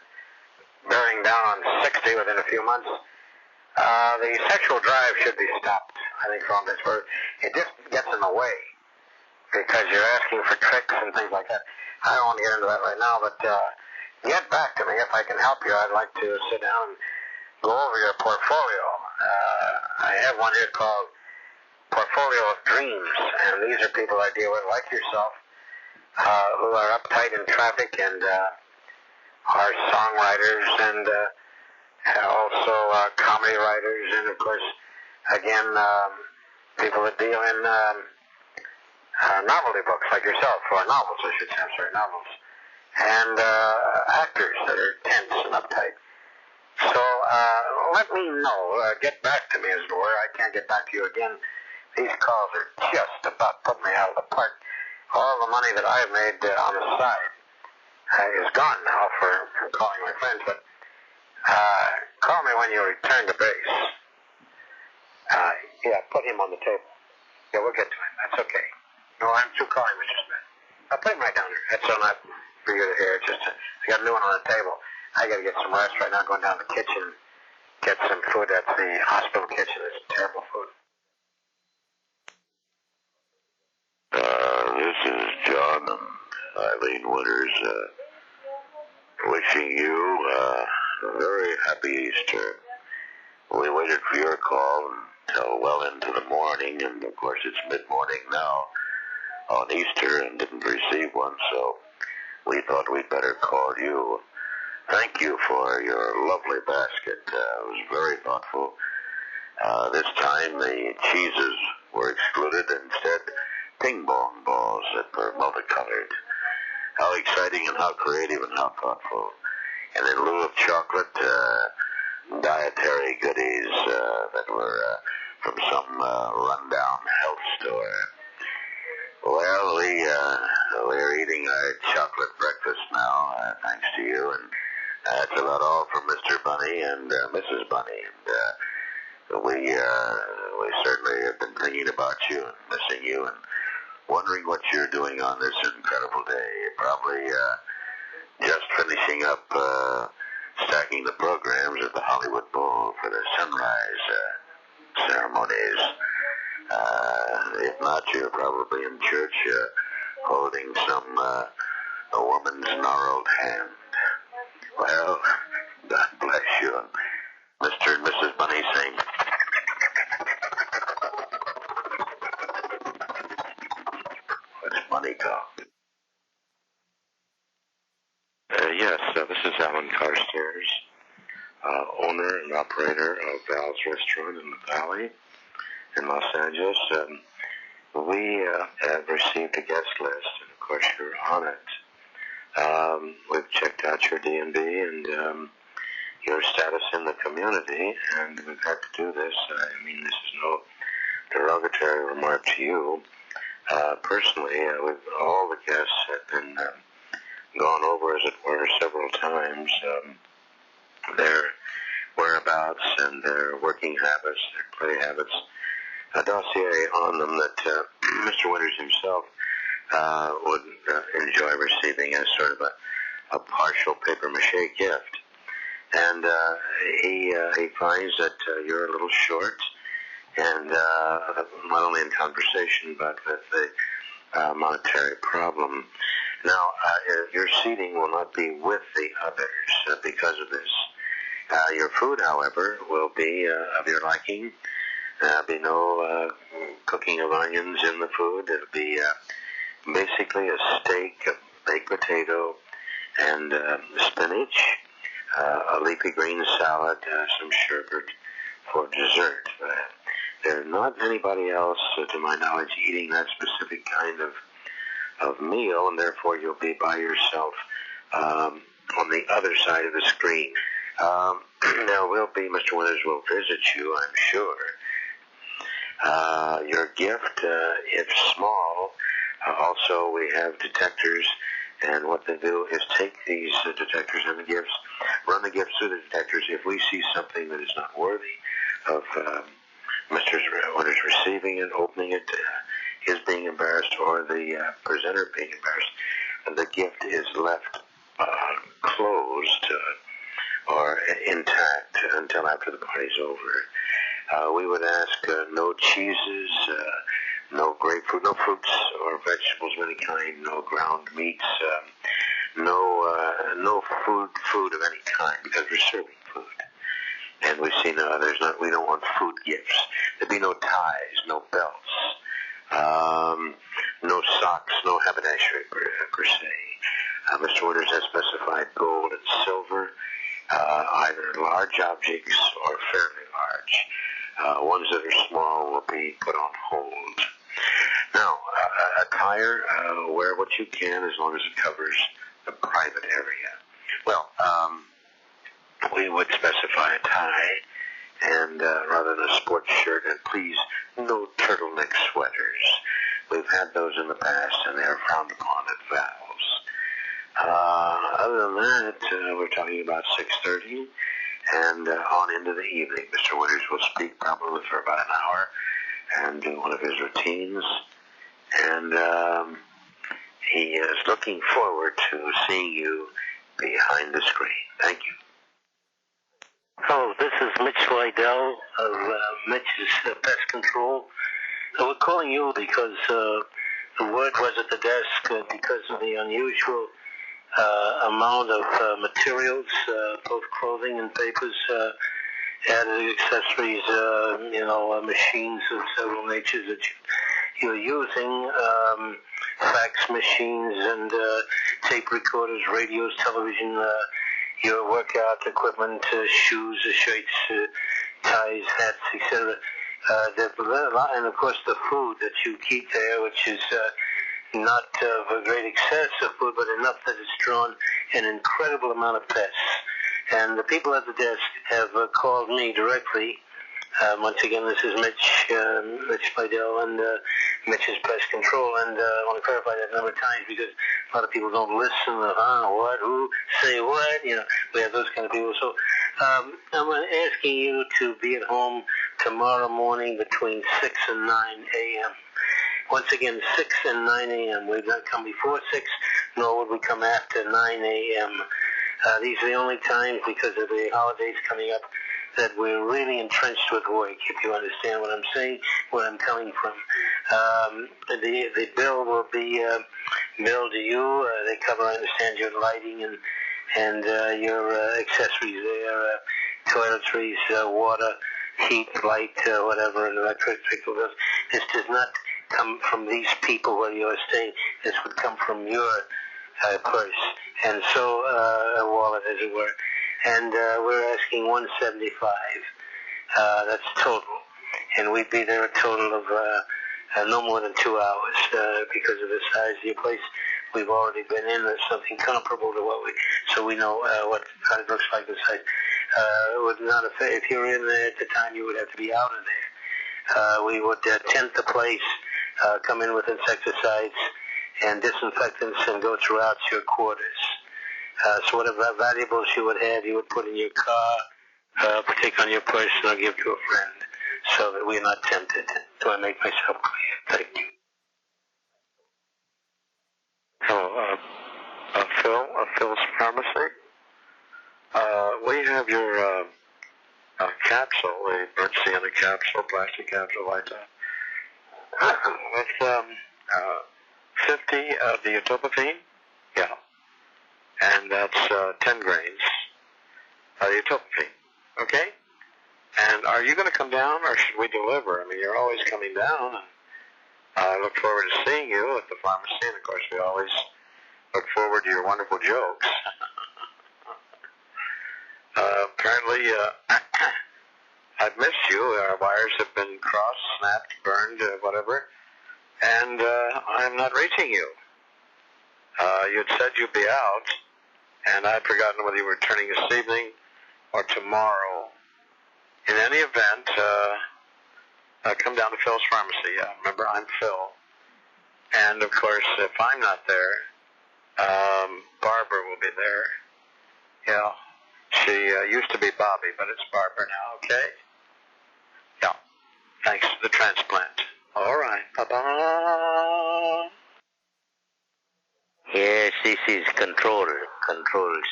bearing down on 60 within a few months. The sexual drive should be stopped, I think, from this word. It just gets in the way because you're asking for tricks and things like that. I don't want to get into that right now, but get back to me if I can help you. I'd like to sit down and go over your portfolio. I have one here called Portfolio of Dreams, and these are people I deal with, like yourself, who are uptight in traffic and are songwriters and also comedy writers, and of course, again, people that deal in novelty books like yourself, or novels, I should say, I'm sorry, novels, and actors that are tense and uptight. So let me know, get back to me, as it were. I can't get back to you again. These calls are just about putting me out of the park. All the money that I've made on the side is gone now for calling my friends, but call me when you return to base. Yeah, put him on the table. Yeah, we'll get to him. That's okay. No, I'm through calling, Mr. Smith. I'll put him right down there. That's so not for you to hear. It's just, I got a new one on the table. I got to get some rest right now, going down to the kitchen, get some food at the hospital kitchen. It's terrible food. This is John and Eileen Winters, wishing you a very happy Easter. We waited for your call until well into the morning, and of course it's mid-morning now on Easter and didn't receive one, so we thought we'd better call you. Thank you for your lovely basket. It was very thoughtful. This time the cheeses were excluded, instead ping-pong balls that were multicolored. How exciting and how creative and how thoughtful. And in lieu of chocolate, dietary goodies that were from some rundown health store. Well, we're eating our chocolate breakfast now, thanks to you, and that's about all from Mr. Bunny and Mrs. Bunny. And We certainly have been thinking about you and missing you and wondering what you're doing on this incredible day. Probably just finishing up stacking the programs at the Hollywood Bowl for the sunrise ceremonies. If not, you're probably in church holding a woman's gnarled hand. Well, God bless you. And Mr. and Mrs. Bunny saying, let's Bunny talk. Yes, this is Alan Carstairs, owner and operator of Val's Restaurant in the Valley in Los Angeles. We have received a guest list, and of course you're on it. We've checked out your D&B and your status in the community, and we've had to do this. I mean, this is no derogatory remark to you. Personally, with all the guests have been gone over, as it were, several times, their whereabouts and their working habits, their play habits, a dossier on them that Mr. Winters himself would enjoy receiving as sort of a partial papier-mâché gift. And he finds that you're a little short, and not only in conversation, but with the monetary problem. Now, your seating will not be with the others because of this. Your food, however, will be of your liking. There'll be no cooking of onions in the food. It'll be basically a steak, a baked potato, and spinach, a leafy green salad, some sherbet for dessert. There's not anybody else, to my knowledge, eating that specific kind of meal, and therefore you'll be by yourself on the other side of the screen. There will be, Mr. Winters will visit you, I'm sure. Your gift, if small, also we have detectors, and what they do is take these detectors and the gifts, run the gifts through the detectors. If we see something that is not worthy of Mr. Winters receiving it, opening it, his being embarrassed, or the presenter being embarrassed, the gift is left closed or intact until after the party's over. We would ask no cheeses, no grapefruit, no fruits or vegetables of any kind, no ground meats, no food of any kind, because we're serving food. And we see we don't want food gifts. There'd be no ties, no belts, no socks, no haberdashery per se. Mr. Winters has specified gold and silver, either large objects or fairly large. Ones that are small will be put on hold. Now, attire, wear what you can as long as it covers the private area. Well, we would specify a tie, and rather than a sports shirt, and please, no turtleneck sweaters. We've had those in the past, and they are frowned upon at Val's. Other than that, we're talking about 6:30, and on into the evening. Mr. Winters will speak probably for about an hour and do one of his routines, and he is looking forward to seeing you behind the screen. Thank you. Hello, this is Mitch Lydell of Mitch's Pest Control. We're calling you because the word was at the desk because of the unusual amount of materials, both clothing and papers, added accessories, machines of several natures that you're using, fax machines and tape recorders, radios, television, your workout equipment, shoes, shirts, ties, hats, etc. And of course the food that you keep there, which is not of a great excess of food, but enough that it's drawn an incredible amount of pests. And the people at the desk have called me directly. Once again, this is Mitch Lydell and Mitch's Pest Control, and I want to clarify that a number of times because a lot of people don't listen. What, who, say what? We have those kind of people. So I'm asking you to be at home tomorrow morning between 6 and 9 a.m. Once again, 6 and 9 a.m. We don't come before 6, nor would we come after 9 a.m. These are the only times, because of the holidays coming up, that we're really entrenched with work, if you understand what I'm saying, where I'm coming from. The bill will be billed to you. They cover, I understand, your lighting and your accessories there, toiletries, water, heat, light, whatever, and electrical bills. This does not come from these people where you're staying. This would come from your purse, and so a wallet, as it were. And we're asking $175. That's total, and we'd be there a total of no more than 2 hours because of the size of your place. We've already been in. There's something comparable to what so we know what kind of looks like inside. It would not affect, if you were in there at the time, you would have to be out of there. We would tent the place, come in with insecticides and disinfectants, and go throughout your quarters. So whatever valuables you would have, you would put in your car, take on your purse, or give to a friend, so that we're not tempted. Do I make myself clear? Thank you. Oh, Phil's Pharmacy. We have your capsule, the Bernstein capsule, plastic capsule like that. With 50 of the utopafine. Yeah. And that's 10 grains of the utopafine. Okay? And are you going to come down, or should we deliver? I mean, you're always coming down, and I look forward to seeing you at the pharmacy, and of course we always look forward to your wonderful jokes. Apparently, I've missed you. Our wires have been crossed, snapped, burned, whatever, and I'm not reaching you. You'd said you'd be out, and I'd forgotten whether you were returning this evening or tomorrow. In any event, come down to Phil's Pharmacy. Remember, I'm Phil. And, of course, if I'm not there, Barbara will be there. Yeah. She used to be Bobby, but it's Barbara now, okay? Yeah. Thanks to the transplant. All right. Bye-bye. Yes, this is Control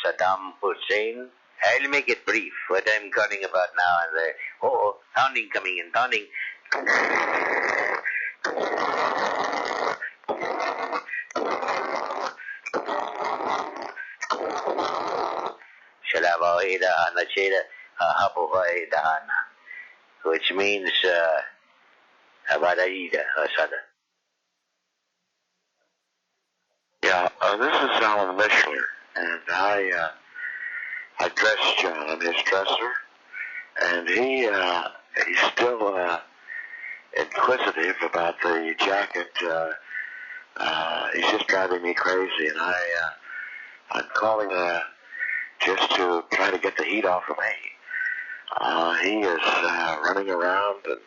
Saddam Hussein. I'll make it brief. What I'm calling about now and there. Oh, pounding coming in, pounding. Which means Abadaida Asada. Yeah, this is Alan Mishler, and I dressed John. I'm his dresser, and he's still inquisitive about the jacket. He's just driving me crazy, and I'm calling just to try to get the heat off of me. He is running around and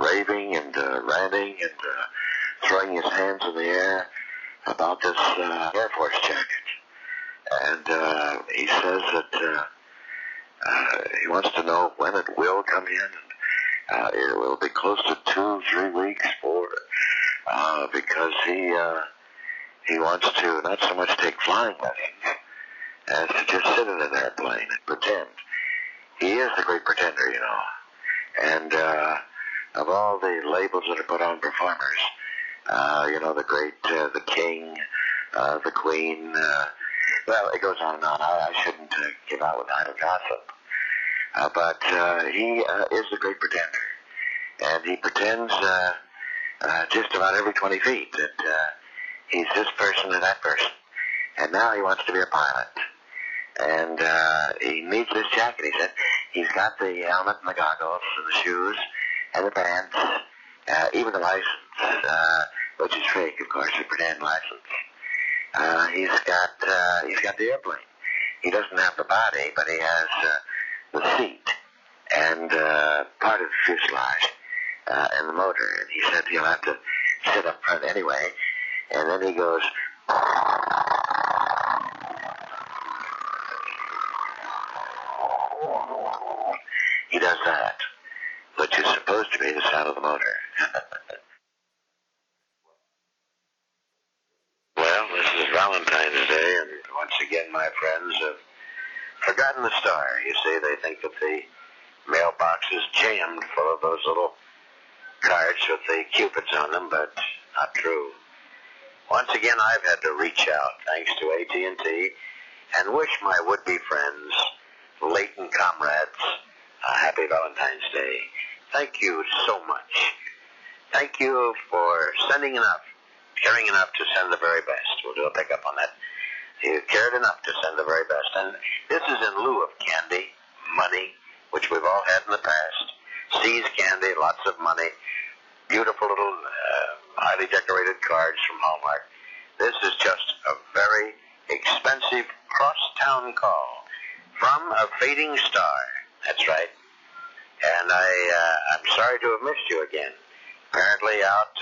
raving and ranting and throwing his hands in the air about this Air Force jacket. And he says that he wants to know when it will come in. It will be close to 2-3 weeks because he wants to not so much take flying lessons as to just sit in an airplane and pretend. He is the great pretender, you know. And of all the labels that are put on performers, you know, the great, the king, the queen, well, it goes on and on. I shouldn't give out with idle gossip. But he is the great pretender. And he pretends just about every 20 feet that he's this person and that person. And now he wants to be a pilot. And he needs this jacket, he said. He's got the helmet and the goggles and the shoes and the pants, even the license, which is fake, of course, a pretend license. He's got the airplane. He doesn't have the body, but he has the seat and part of the fuselage and the motor. And he said he'll have to sit up front anyway. And then he goes... He does that. which is supposed to be the sound of the motor. Well, this is Valentine's Day, and once again, my friends have forgotten the star. You see, they think that the mailbox is jammed full of those little cards with the cupids on them, but not true. Once again, I've had to reach out, thanks to AT&T, and wish my would-be friends, latent comrades, a happy Valentine's Day. Thank you so much. Thank you for sending enough, caring enough to send the very best. We'll do a pickup on that. You cared enough to send the very best. And this is in lieu of candy, money, which we've all had in the past. See's candy, lots of money, beautiful little highly decorated cards from Hallmark. This is just a very expensive cross-town call from a fading star. That's right. And I'm sorry to have missed you again. Apparently out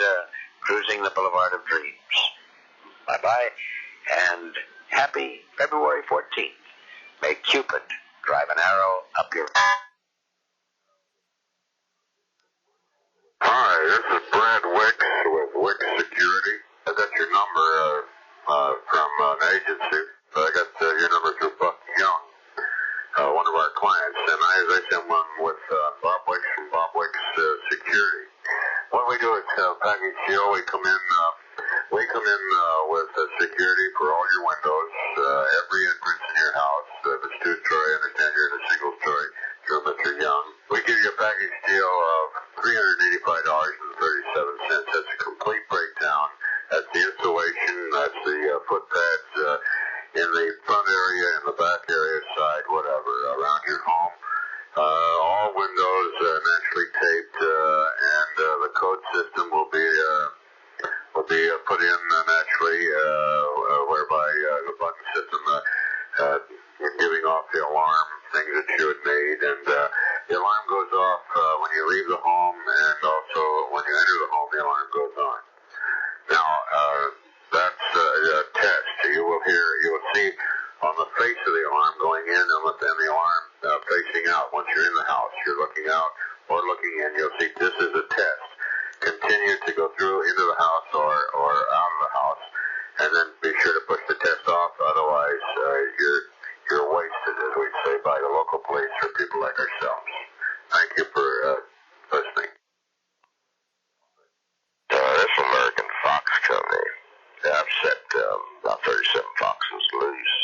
cruising the Boulevard of Dreams. Bye-bye, and happy February 14th. May Cupid drive an arrow up your... Hi, this is Brad Wicks with Wicks Security. I got your number from an agency. I got your number through Buck Young, one of our clients, and I sent one with Bob Wicks from Bob Wicks Security. What we do is package deal. We come in with security for all your windows, every entrance in your house. If it's two-story, I understand you're in a single-story. From Mr. Young, we give you a package deal of $385.37. That's a complete breakdown. That's the insulation. That's the foot pads in the front area, in the back area, side, whatever, around your home. All windows naturally taped, and the code system will be put in naturally, whereby the button system giving off the alarm, things that you had made, and the alarm goes off when you leave the home, and also when you enter the home, the alarm goes on. Now, that's a test. You will see on the face of the alarm going in, and the alarm facing out. Once you're in the house, you're looking out or looking in, you'll see this is a test. Continue to go through into the house or out of the house, and then be sure to push the test off. Otherwise, you're wasted, as we say, by the local police or people like ourselves. Thank you for listening. This is American Fox Company. I've set about 37 foxes loose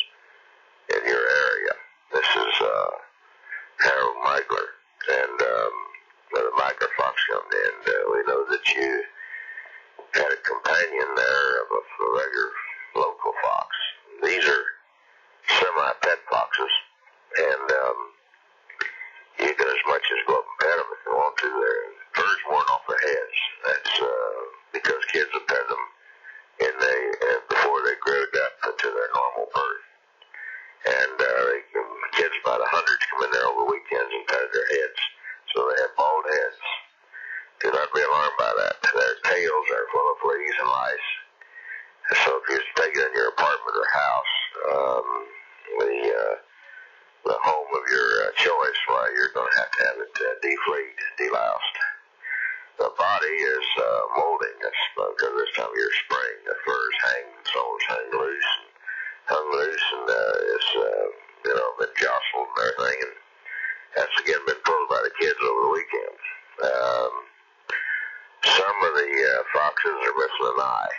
in your area. This is Harold Meigler and the Meigler Fox Company, and we know that you had a companion there of a regular local fox. These are semi-pet foxes, and you can as much as go up and pet them if you want to. Their fur's worn off their heads. That's because kids will pet them before they grow up to their normal birth. And kids about 100 come in there over weekends and pet their heads, so they have bald heads. Do not be alarmed by that. Their tails are full of fleas and lice. So if you take it in your apartment or house, the home of your choice, why you're going to have it defleed, deloused. The body is molding. That's because this time of year, spring, the furs soles hang loose, hung loose, and it's been jostled and everything. And that's again been pulled by the kids over the weekend. Some of the foxes are missing an eye,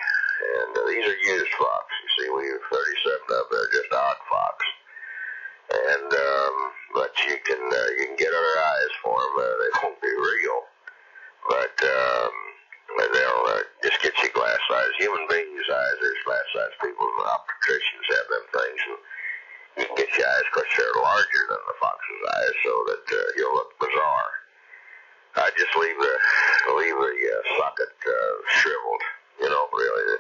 and these are used fox. You see, we have 37 of them. They're just odd fox, and but you can get other eyes for them. They won't be real, but they'll just get you glass eyes. Human beings' eyes, there's glass eyes. People, opticians have them things, and you can get your eyes because they're larger than the fox's eyes, so that you'll look bizarre. I just leave the socket shriveled, really.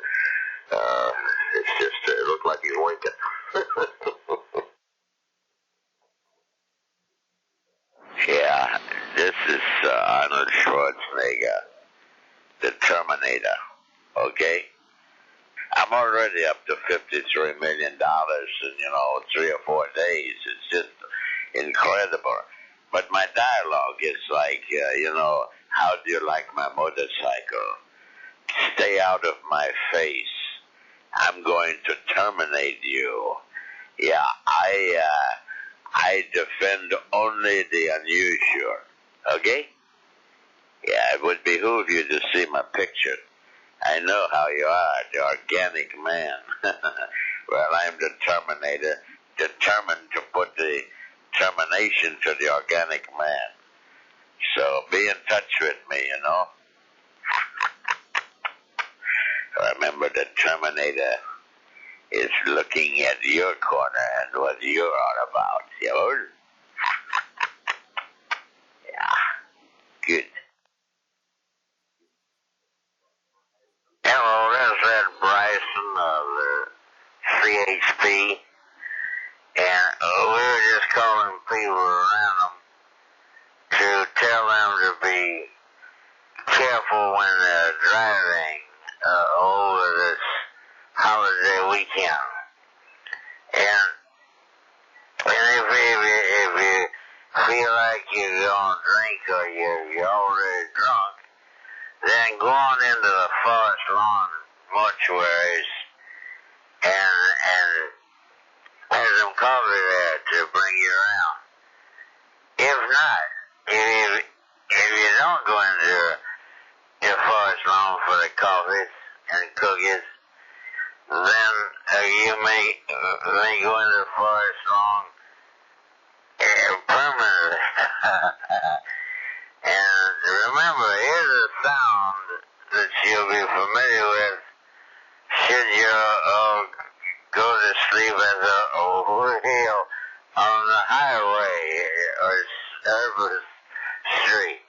It's just, it looked like he's winking. Yeah, this is Arnold Schwarzenegger, the Terminator, okay? I'm already up to $53 million in, 3 or 4 days. It's just incredible. But my dialogue is like, how do you like my motorcycle? Stay out of my face. I'm going to terminate you. Yeah, I defend only the unusual. Okay? Yeah, it would behoove you to see my picture. I know how you are, the organic man. Well, I'm the Terminator, determined to put the termination to the organic man. So be in touch with me, Remember, the Terminator is looking at your corner and what you're all about. Yeah, good. Hello, this is Ed Bryson of the CHP, and we were just calling people around them to tell them to be careful when they're driving over this holiday weekend. And if you feel like you're going to drink or you're already drunk, then go on into the Forest Lawn mortuaries and have some coffee there to bring you around. If not, if you don't go into the Forest Lawn for the coffees and cookies, then you may go into the Forest Lawn permanently. And remember, here's a sound that you'll be familiar with should you go to sleep at the wheel on the highway or service street.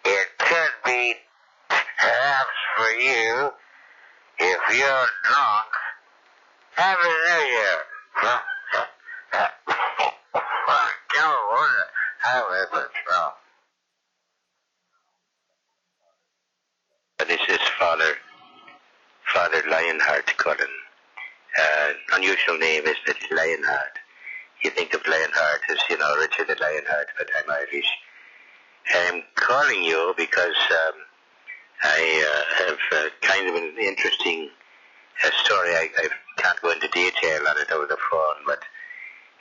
It could be perhaps for you, if you're drunk, Happy New Year. California Highway Patrol. This is Father Lionheart calling. Unusual name is that Lionheart. You think of Lionheart as, Richard the Lionheart, but I'm Irish. I'm calling you because I have kind of an interesting story. I can't go into detail on it over the phone, but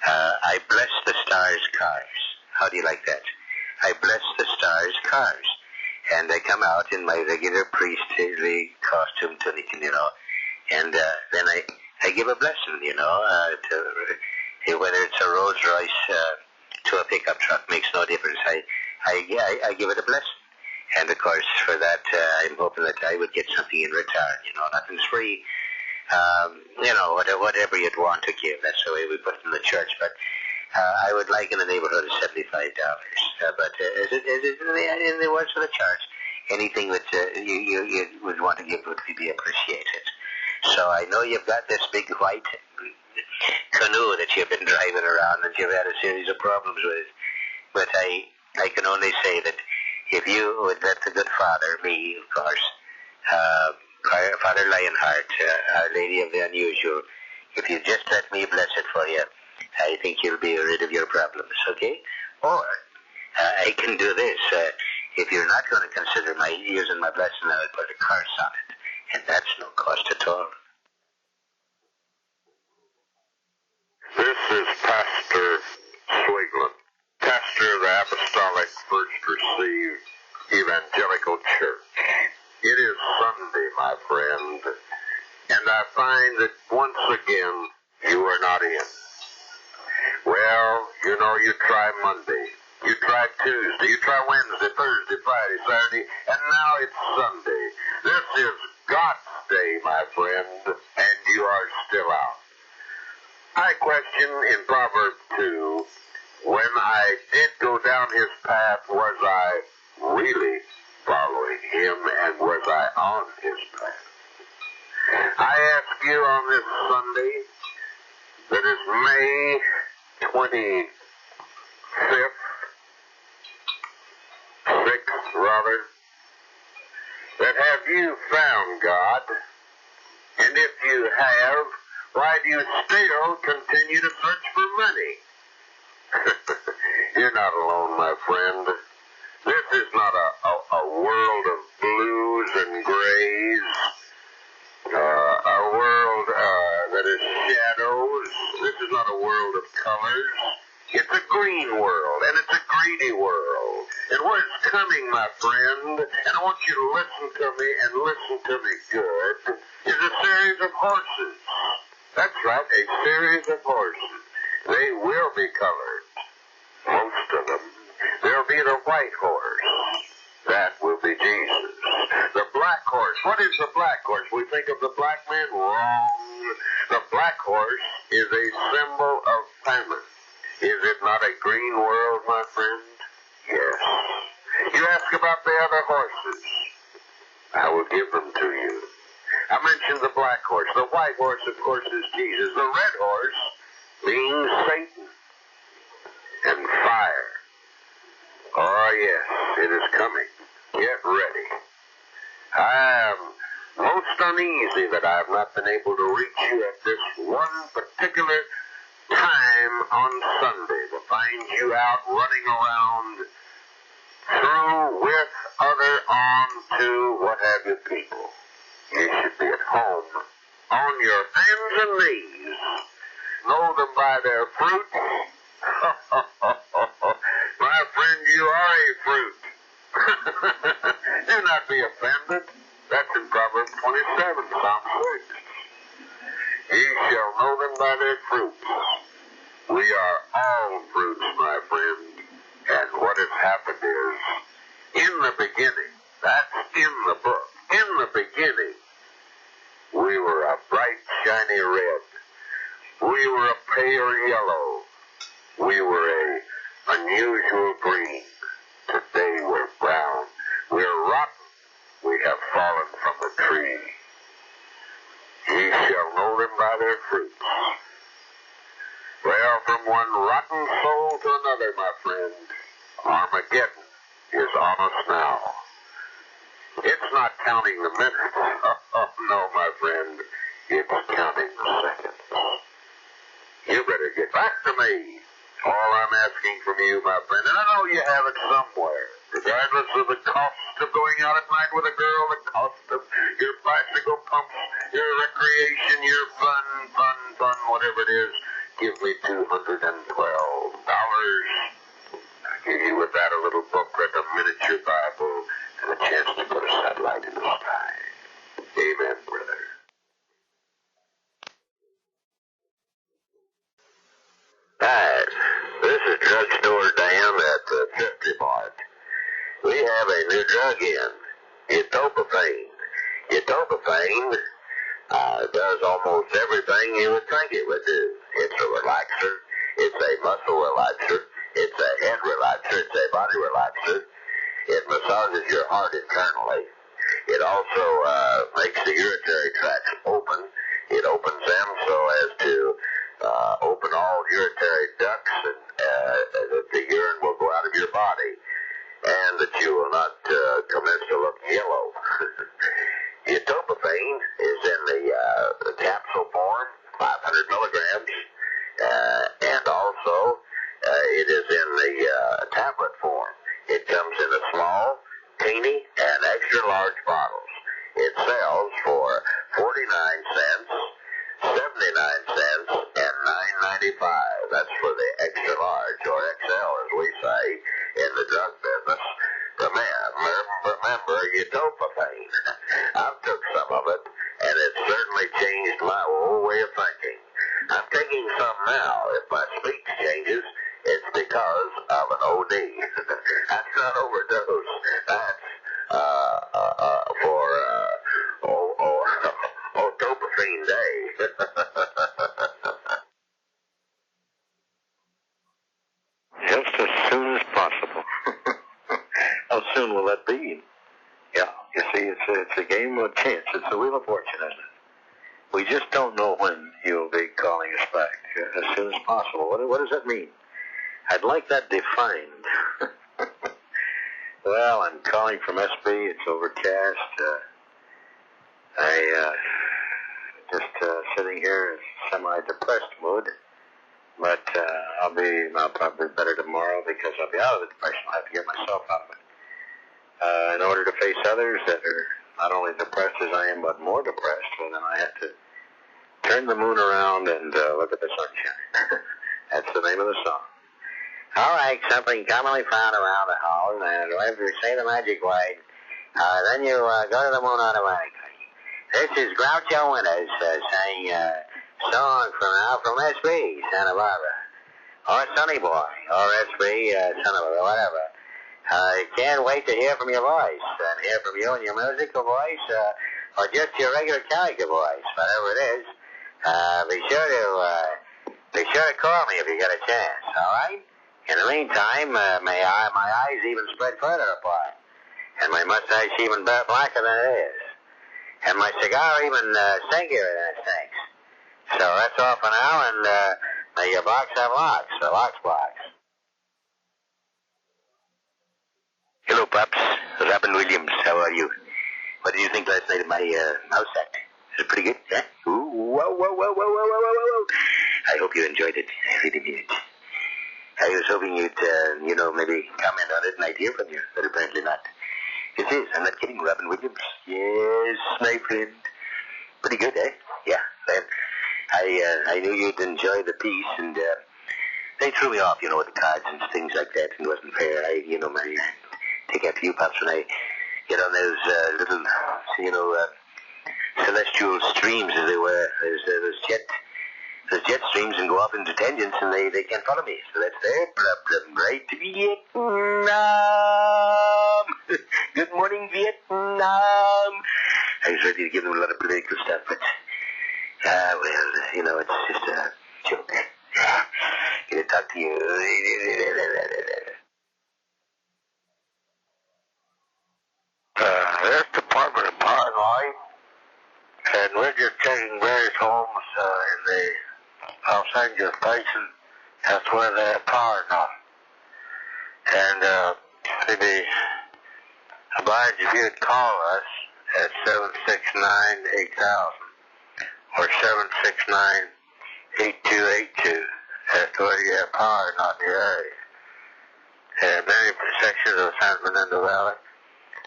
I bless the stars' cars. How do you like that? I bless the stars' cars. And I come out in my regular priestly costume tunic, and then I give a blessing, to whether it's a Rolls Royce to a pickup truck, makes no difference. I give it a blessing. And of course, for that, I'm hoping that I would get something in return. Nothing's free. Whatever you'd want to give, that's the way we put it in the church. But I would like in the neighborhood of $75. But is it in the words of the church, anything that you would want to give would be appreciated. So I know you've got this big white canoe that you've been driving around and you've had a series of problems with. But I can only say that if you would let the good Father, me, of course, Father Lionheart, Our Lady of the Unusual, if you just let me bless it for you, I think you'll be rid of your problems, okay? Or I can do this. If you're not going to consider using my blessing, I would put a curse on it, and that's no cost at all. This is Pastor Swiglin, pastor of the Apostolic First Received Evangelical Church. It is Sunday, my friend, and I find that once again you are not in. Well, you try Monday, You tried Tuesday, you tried Wednesday, Thursday, Friday, Saturday, and now it's Sunday. This is God's day, my friend, and you are still out. I question in Proverbs 2, when I did go down his path, was I really following him, and was I on his path? I ask you on this Sunday, that is May 25th, 6th rather, that have you found God? And if you have, why do you still continue to search for money? You're not alone, my friend. This is not a world of blues and grays, a world that is shadows. This is not a world of colors. It's a green world, and it's a greedy world. And where it's coming, my friend, and I want you to listen to me and listen to me good, is a series of horses. That's right, a series of horses. They will be colored, most of them. There'll be the white horse. That will be Jesus. The black horse. What is the black horse? We think of the black man. Wrong. The black horse is a symbol of famine. Is it not a green world, my friend? Yes. You ask about the other horses. I will give them to you. I mentioned the black horse. The white horse, of course, is Jesus. The red horse means Satan and fire. Oh, yes, it is coming. Get ready. I am most uneasy that I have not been able to reach you at this one particular time on Sunday to find you out running around through, with, other, on, to, what have you people. You should be at home on your hands and knees. Know them by their fruit. My friend, you are a fruit. Do not be offended. That's in Proverbs 27, Psalm 6. Ye shall know them by their fruits. We are all fruits, my friend. And what has happened is, in the beginning, that's in the book, in the beginning, we were a bright, shiny red. We were a pale yellow. We were a unusual green. Today we're brown. We're rotten. We have fallen from the tree. Ye shall know them by their fruits. Well, from one rotten soul to another, my friend, Armageddon is on us now. It's not counting the minutes. Oh, no, my friend. It's counting the seconds. You better get back to me. All I'm asking from you, my friend, and I know you have it somewhere, regardless of the cost of going out at night with a girl, the cost of your bicycle pumps, your recreation, your fun, whatever it is, give me $212. I'll give you with that a little booklet, a miniature Bible, and a chance to put a satellite in the sky. Amen, brother. Hi, this is Drugstore Dan at the 50 Mart. We have a new drug in, Etopophane. Etopophane does almost everything you would think it would do. It's a relaxer, it's a muscle relaxer, it's a head relaxer, it's a body relaxer. It massages your heart internally. It also makes the urinary tracts open. It opens them so as to open all urinary ducts and that the urine will go out of your body and that you will not commence to look yellow. Etopophane is in the capsule form, 500 milligrams, and also it is in the tablet form. It comes in a small, teeny, and extra large bottles. It sells for 49 cents, 79 cents, and $9.95. That's for the extra large, or XL as we say in the drug business. Remember Etopophane. I've took some of it, and it certainly changed my whole way of thinking. I'm taking some now. If my speech changes, it's because of an old OD. That's not overdose. That's for Dopamine Day. Just as soon as possible. How soon will that be? Yeah, you see, it's a game of chance. It's a wheel of fortune, isn't it? We just don't know when you'll be calling us back. As soon as possible. What does that mean? I'd like that defined. Well, I'm calling from SB. It's overcast. I just sitting here in semi-depressed mood. But I'll probably better tomorrow because I'll be out of the depression. I'll have to get myself out of it. In order to face others that are not only depressed as I am, but more depressed, well, then I have to turn the moon around and look at the sunshine. That's the name of the song. All right, something commonly found around the house, and if you say the magic word, then you go to the moon automatically. This is Groucho Winters saying song from SB, Santa Barbara, or Sonny Boy, or SB, Santa Barbara, whatever. Can't wait to hear from your voice, and hear from you in your musical voice, or just your regular character voice, whatever it is. Be sure to call me if you get a chance, all right? In the meantime, my eyes even spread further apart, and my mustache even blacker than it is, and my cigar even stinkier than it stinks. So that's all for now, and may your box have locks, the locks box. Hello, Pops. Robin Williams, how are you? What did you think last night of my house act? Is it pretty good? Huh? Ooh, whoa. I hope you enjoyed it. I really did. I was hoping you'd, maybe comment on it and I'd hear from you, but apparently not. It is. I'm not kidding, Robin Williams. Yes, my friend. Pretty good, eh? Yeah. Well, I knew you'd enjoy the piece, and they threw me off, with the cards and things like that, and it wasn't fair. I take after you, Pops, when I get on those little, celestial streams, as they were. Those jet streams and go off into tangents, and they can't follow me. So that's their problem. Right, Vietnam? Good morning, Vietnam. I was ready to give them a lot of political stuff, but, it's just a joke. Gonna talk to you. This Department of Power and Light, and we're just checking various homes in the Los Angeles basin. That's where they have power now. And we'd be obliged if you'd call us at 769-8000 or 769-8282 as to whether you have power not in your area. And many sections of San Fernando Valley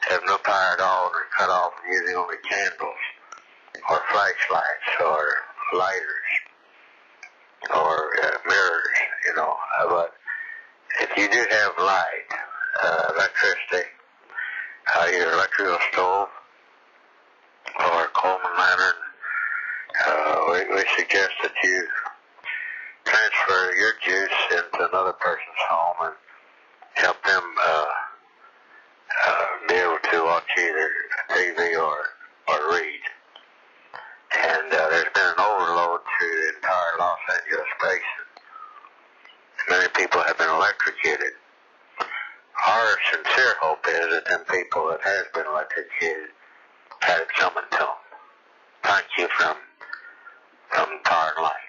have no power at all and are cut off and using only candles or flashlights or lighters or mirrors, but if you do have light, electricity, either electrical stove or Coleman lantern, we suggest that you transfer your juice into another person's home and help them be able to watch either TV or read. And there's been an overload through the entire Los Angeles basin. Many people have been electrocuted. Our sincere hope is that them people that has been electrocuted had it coming to them. Thank you from Power and Light.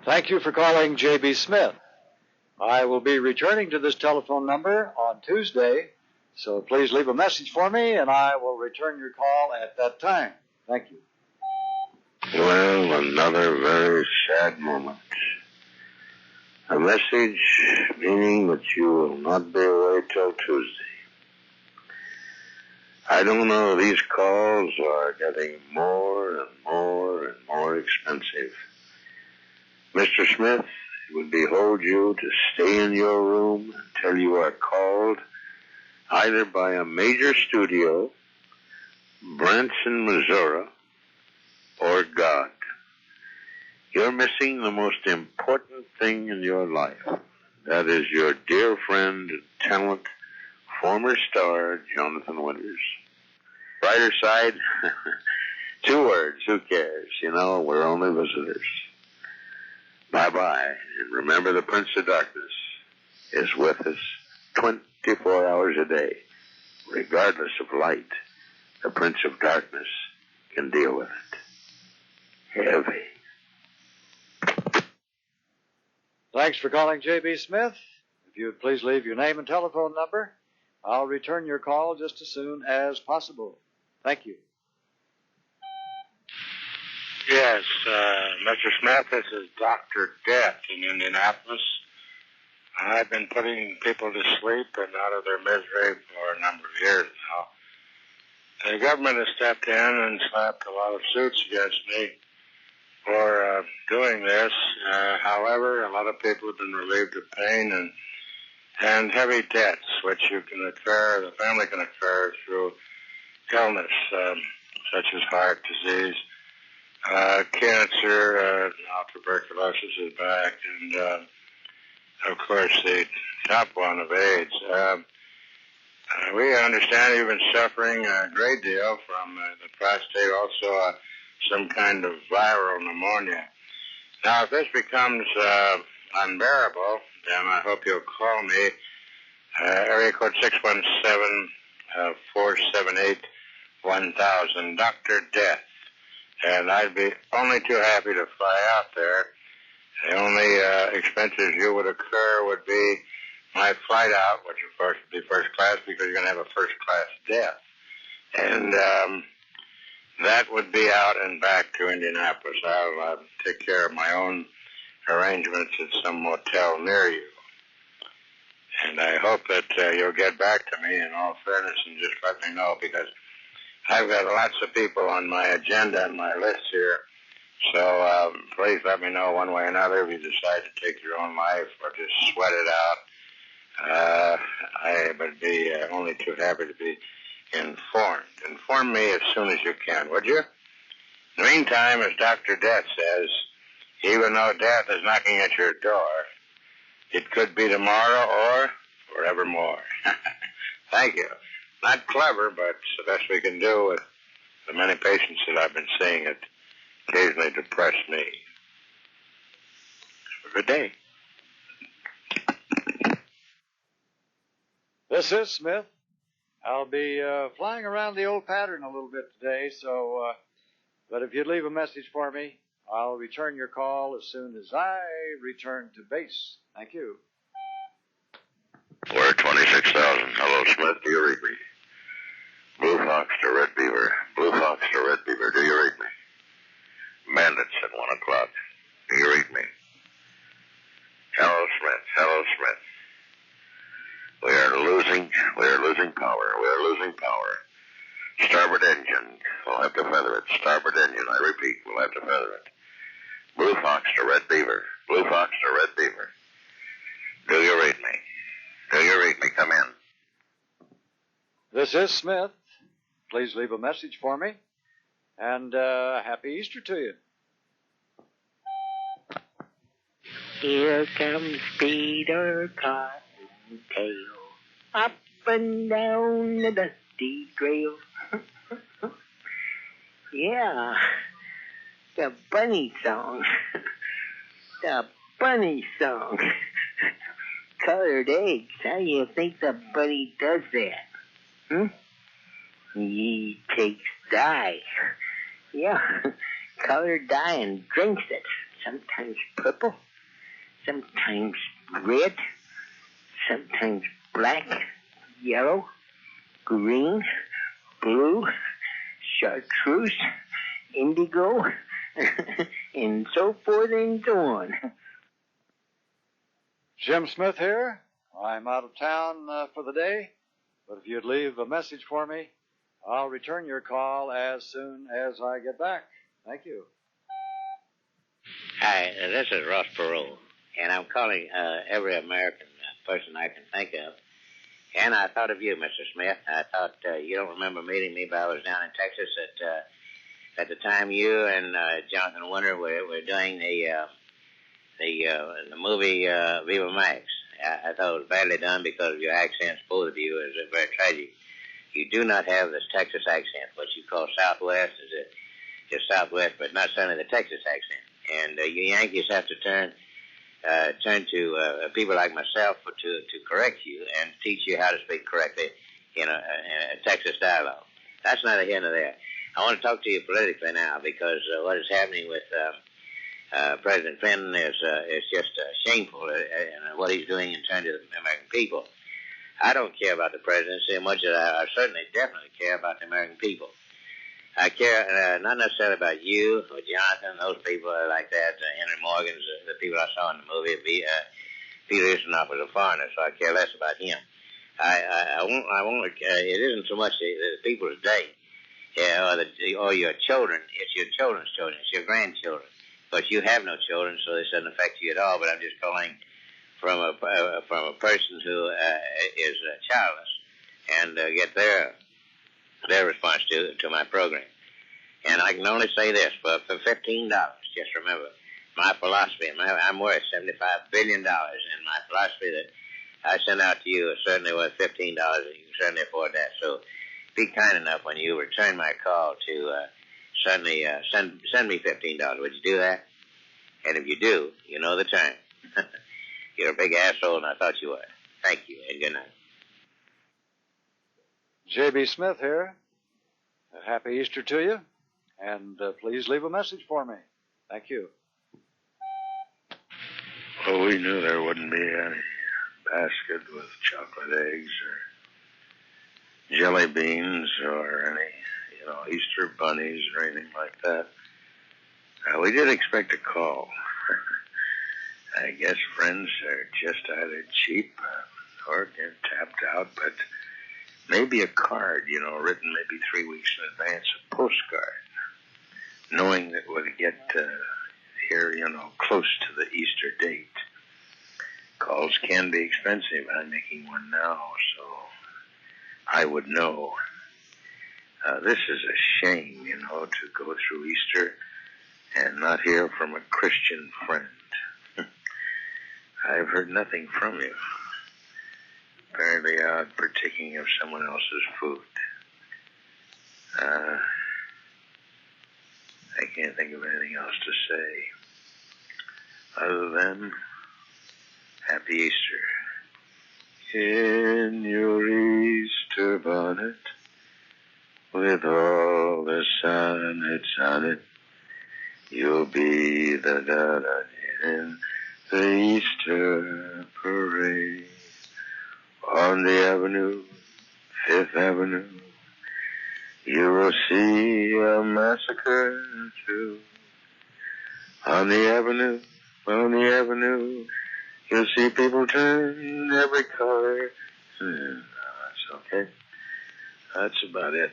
Thank you for calling J.B. Smith. I will be returning to this telephone number on Tuesday, so please leave a message for me, and I will return your call at that time. Thank you. Well, another very sad moment. A message meaning that you will not be away till Tuesday. I don't know, these calls are getting more and more and more expensive. Mr. Smith, it would behoove you to stay in your room until you are called either by a major studio, Branson, Missouri, or God. you're missing the most important thing in your life. That is your dear friend and talent, former star, Jonathan Winters. Brighter side, 2 words, who cares? You know, we're only visitors. Bye-bye, and remember the Prince of Darkness is with us 24 hours a day. Regardless of light, the Prince of Darkness can deal with it. Heavy. Thanks for calling J.B. Smith. If you would please leave your name and telephone number, I'll return your call just as soon as possible. Thank you. Yes, Mr. Smith, this is Dr. Death in Indianapolis. I've been putting people to sleep and out of their misery for a number of years now. The government has stepped in and slapped a lot of suits against me for doing this. However, a lot of people have been relieved of pain and heavy debts, which you can incur, the family can incur through illness, such as heart disease, cancer, now tuberculosis is back, and of course the top one of AIDS. We understand you've been suffering a great deal from the prostate, also some kind of viral pneumonia. Now, if this becomes unbearable, then I hope you'll call me. Area code 617-478-1000, Dr. Death. And I'd be only too happy to fly out there. The only expenses you would incur would be my flight out, which of course would be first class because you're going to have a first class death. And that would be out and back to Indianapolis. I'll take care of my own arrangements at some motel near you. And I hope that you'll get back to me in all fairness and just let me know, because I've got lots of people on my agenda and my list here. So please let me know one way or another if you decide to take your own life or just sweat it out. I would be only too happy to be informed. Inform me as soon as you can, would you? In the meantime, as Dr. Death says, even though death is knocking at your door, it could be tomorrow or forevermore. Thank you. Not clever, but it's the best we can do with the many patients that I've been seeing that occasionally depress me. Have a good day. This is Smith. I'll be flying around the old pattern a little bit today, so, but if you'd leave a message for me, I'll return your call as soon as I return to base. Thank you. We're 26,000. Hello, Smith. Do you read me? Blue Fox to Red Beaver. Blue Fox to Red Beaver. Do you read me? Bandits at 1 o'clock. Do you read me? Hello, Smith. Hello, Smith. We are losing power. We are losing power. Starboard engine. We'll have to feather it. Starboard engine. I repeat, we'll have to feather it. Blue Fox to Red Beaver. Blue Fox to Red Beaver. Do you read me? Do you read me? Come in. This is Smith. Please leave a message for me. And happy Easter to you. Here comes Peter Cottontail, up and down the dusty trail. Yeah, the bunny song. The bunny song. Colored eggs. How do you think the bunny does that? He takes dye. Yeah, colored dye and drinks it. Sometimes purple, sometimes red, sometimes black, yellow, green, blue, chartreuse, indigo, and so forth and so on. Jim Smith here. I'm out of town for the day, but if you'd leave a message for me, I'll return your call as soon as I get back. Thank you. Hi, this is Ross Perot, and I'm calling every American person I can think of. And I thought of you, Mr. Smith. I thought you don't remember meeting me, but I was down in Texas at the time you and Jonathan Winter were doing the movie Viva Max. I thought it was badly done because of your accents, both of you, is very tragic. You do not have this Texas accent, what you call Southwest, is it just Southwest, but not certainly the Texas accent. And you Yankees have to turn to people like myself to correct you and teach you how to speak correctly in a Texas dialogue. That's neither here nor there. I want to talk to you politically now because what is happening with President Clinton is just shameful, and what he's doing in terms of the American people. I don't care about the presidency as much as I certainly, definitely care about the American people. I care not necessarily about you or Jonathan, those people like that, Henry Morgan's, the people I saw in the movie. Peter Ustinov was a foreigner, so I care less about him. I won't. It isn't so much the people's day, or your children. It's your children's children. It's your grandchildren. But you have no children, so this doesn't affect you at all. But I'm just calling from a person who is childless and get their response to my program. And I can only say this, for $15, just remember, my philosophy, I'm worth $75 billion, and my philosophy that I send out to you is certainly worth $15, and you can certainly afford that. So be kind enough when you return my call to certainly send me $15. Would you do that? And if you do, you know the time. You're a big asshole, and I thought you were. Thank you, and good night. J.B. Smith here. A happy Easter to you, and please leave a message for me. Thank you. Well, we knew there wouldn't be any basket with chocolate eggs or jelly beans or any, Easter bunnies or anything like that. We did expect a call. I guess friends are just either cheap or they're tapped out, but maybe a card, written maybe 3 weeks in advance, a postcard, knowing that we'll get here, close to the Easter date. Calls can be expensive. I'm making one now, so I would know. This is a shame, to go through Easter and not hear from a Christian friend. I've heard nothing from you. Apparently out partaking of someone else's food. I can't think of anything else to say other than Happy Easter. In your Easter bonnet, with all the sonnets on it, you'll be the da-da in the Easter parade. On the avenue, Fifth Avenue, you will see a massacre too. On the avenue, you'll see people turn every color. That's okay. That's about it.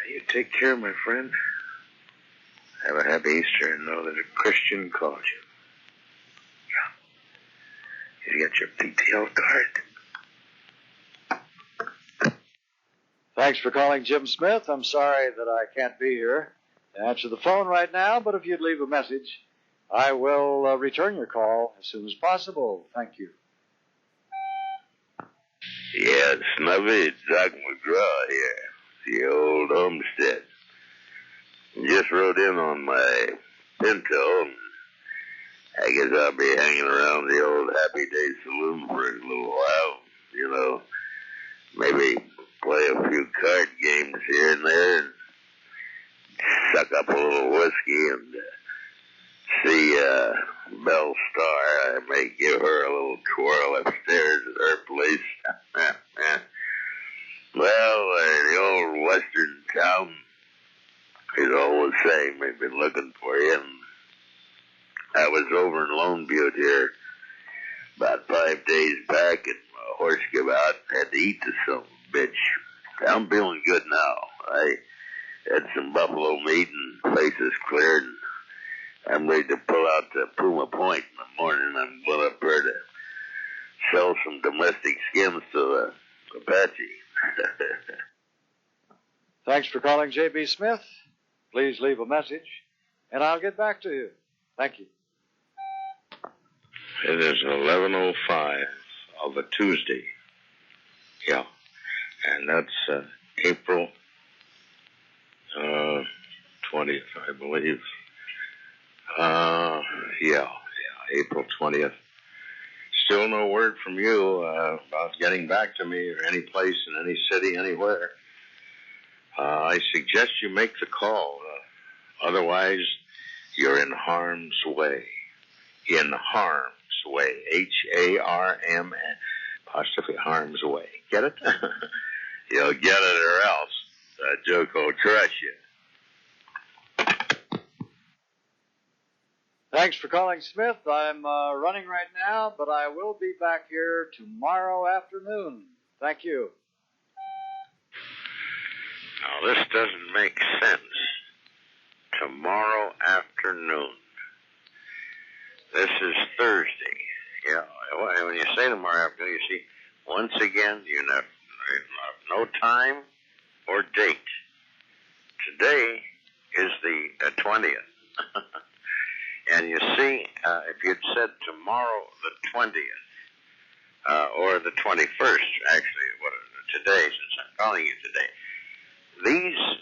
You take care, my friend. Have a happy Easter and know that a Christian called you. You got your PTL card? Thanks for calling Jim Smith. I'm sorry that I can't be here to answer the phone right now, but if you'd leave a message, I will return your call as soon as possible. Thank you. Yeah, Snubby, it's Doc McGraw here, the old homestead. Just rode in on my Pinto, and I guess I'll be hanging around the old Happy Day Saloon for a little while, maybe play a few card games here and there, and suck up a little whiskey and see Belle Starr. I may give her a little twirl upstairs at her place. Well, the old western town is all the same. They've been looking for you. And I was over in Lone Butte here about 5 days back, and my horse gave out and had to eat the son of a bitch. I'm feeling good now. I had some buffalo meat and face is cleared, and I'm ready to pull out to Puma Point in the morning. I'm going up there to sell some domestic skins to the Apache. Thanks for calling J.B. Smith. please leave a message, and I'll get back to you. Thank you. It is 11:05 of a Tuesday. Yeah. And that's April 20th, I believe. April 20th. Still no word from you about getting back to me or any place in any city, anywhere. I suggest you make the call. Otherwise, you're in harm's way. In harm's way. H-A-R-M, apostrophe harm's way. Get it? You'll get it or else that joke will crush you. Thanks for calling, Smith. I'm running right now, but I will be back here tomorrow afternoon. Thank you. Now, this doesn't make sense. Tomorrow afternoon. This is Thursday. Yeah, when you say tomorrow afternoon, you see, once again, you have no time or date. Today is the 20th. And you see, if you'd said tomorrow the 20th, or the 21st, actually, today, since I'm calling you today,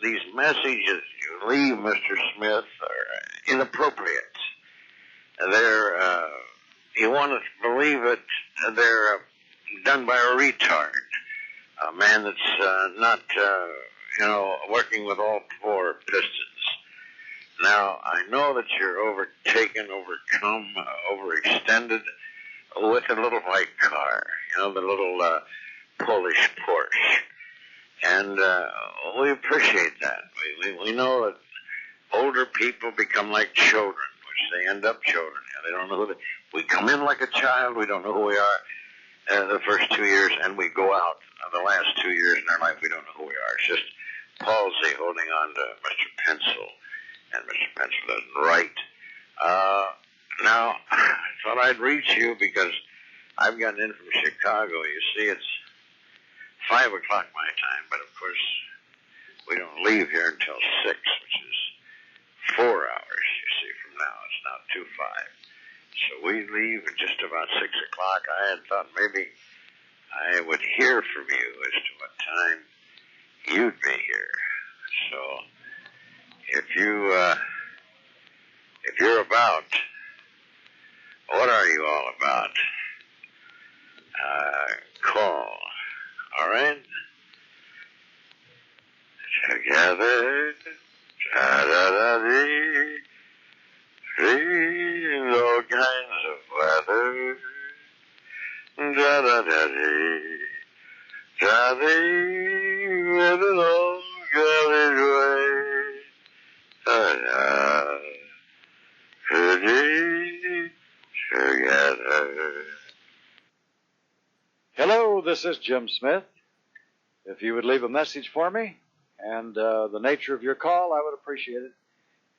these messages you leave, Mr. Smith, are inappropriate. They're, you want to believe it, they're done by a retard, a man that's not, working with all four pistons. Now, I know that you're overtaken, overcome, overextended with a little white car, the little Polish Porsche. And we appreciate that. We know that older people become like children, which they end up children. They don't know we come in like a child, we don't know who we are the first 2 years, and we go out the last 2 years in our life, we don't know who we are. It's just palsy holding on to Mr. Pencil. And Mr. Pencil doesn't write. Now, I thought I'd reach you because I've gotten in from Chicago. You see, it's 5 o'clock my time, but of course, we don't leave here until 6, which is 4 hours, you see, from now. It's now 2:05. So we leave at just about 6 o'clock. I had thought maybe I would hear from you as to what time you'd be here. So if you're about, what are you all about? Call. All right? Together, da-da-da-dee, in all kinds of weather, da-da-da-dee, da-dee, with an old college way. Hello, this is Jim Smith. If you would leave a message for me and the nature of your call, I would appreciate it.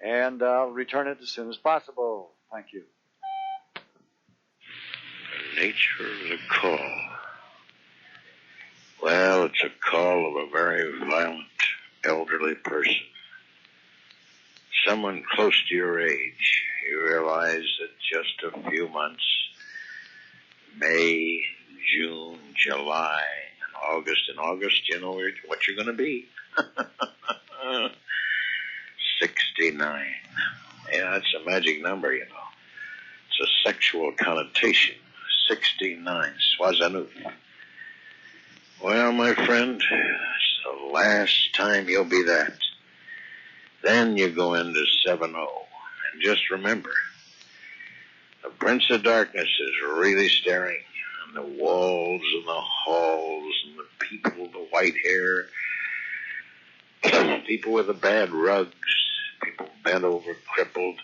And I'll return it as soon as possible. Thank you. The nature of the call. Well, it's a call of a very violent elderly person. Someone close to your age. You realize that just a few months, May, June, July, and August. In August, you know what you're going to be. 69. Yeah, that's a magic number, you know. It's a sexual connotation. 69. Soixante. Well, my friend, it's the last time you'll be that. Then you go into 70. And just remember, the Prince of Darkness is really staring on the walls and the halls and the people with the white hair, people with the bad rugs, people bent over, crippled,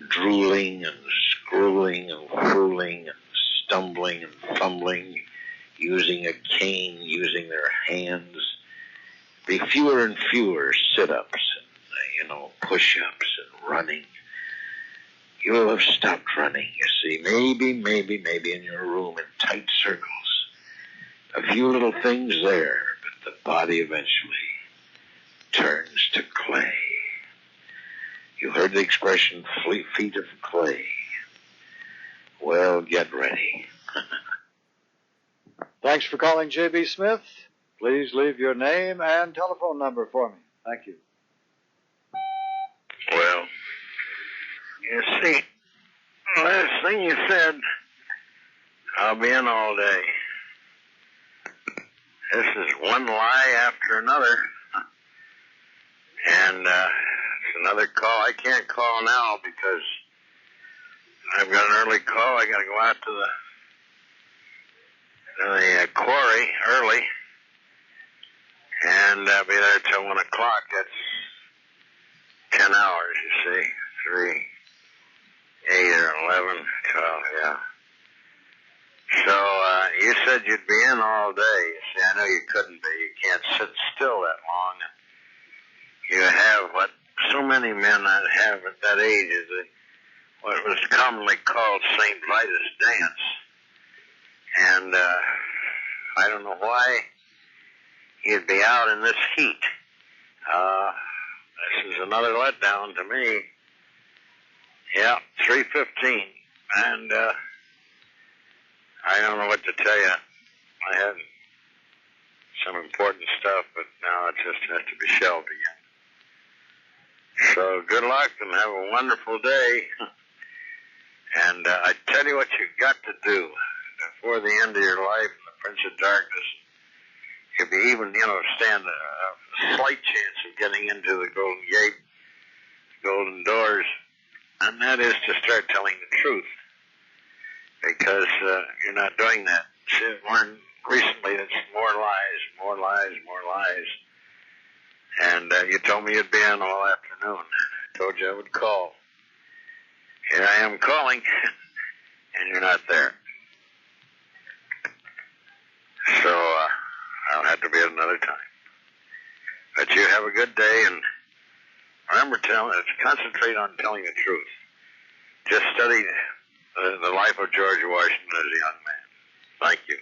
drooling and scrolling and fooling and stumbling and fumbling, using a cane, using their hands. Be fewer and fewer sit-ups and, push-ups and running. You will have stopped running, you see. Maybe in your room in tight circles. A few little things there, but the body eventually turns to clay. You heard the expression, feet of clay. Well, get ready. Thanks for calling J.B. Smith. Please leave your name and telephone number for me. Thank you. Well, you see, last thing you said, I'll be in all day. This is one lie after another. And it's another call. I can't call now because I've got an early call. I got to go out to the quarry early and be there till 1 o'clock. That's 10 hours, you see. 3, 8 or 11, 12, yeah. So you said you'd be in all day. You see, I know you couldn't be. You can't sit still that long. You have what so many men have at that age is what was commonly called St. Vitus dance. And I don't know why you'd be out in this heat. This is another letdown to me. Yeah, 3:15. And I don't know what to tell you. I had some important stuff, but now it just has to be shelved again. So good luck and have a wonderful day. And I tell you what you've got to do before the end of your life in the Prince of Darkness. You'll be even, stand a slight chance of getting into the Golden Gate, Golden Doors, and that is to start telling the truth. Because you're not doing that. See, I've learned recently it's more lies, more lies, more lies. And you told me you'd be on all afternoon. I told you I would call. Here I am calling, and you're not there. So I'll have to be at another time. But you have a good day, and remember, concentrate on telling the truth. Just study the life of George Washington as a young man. Thank you.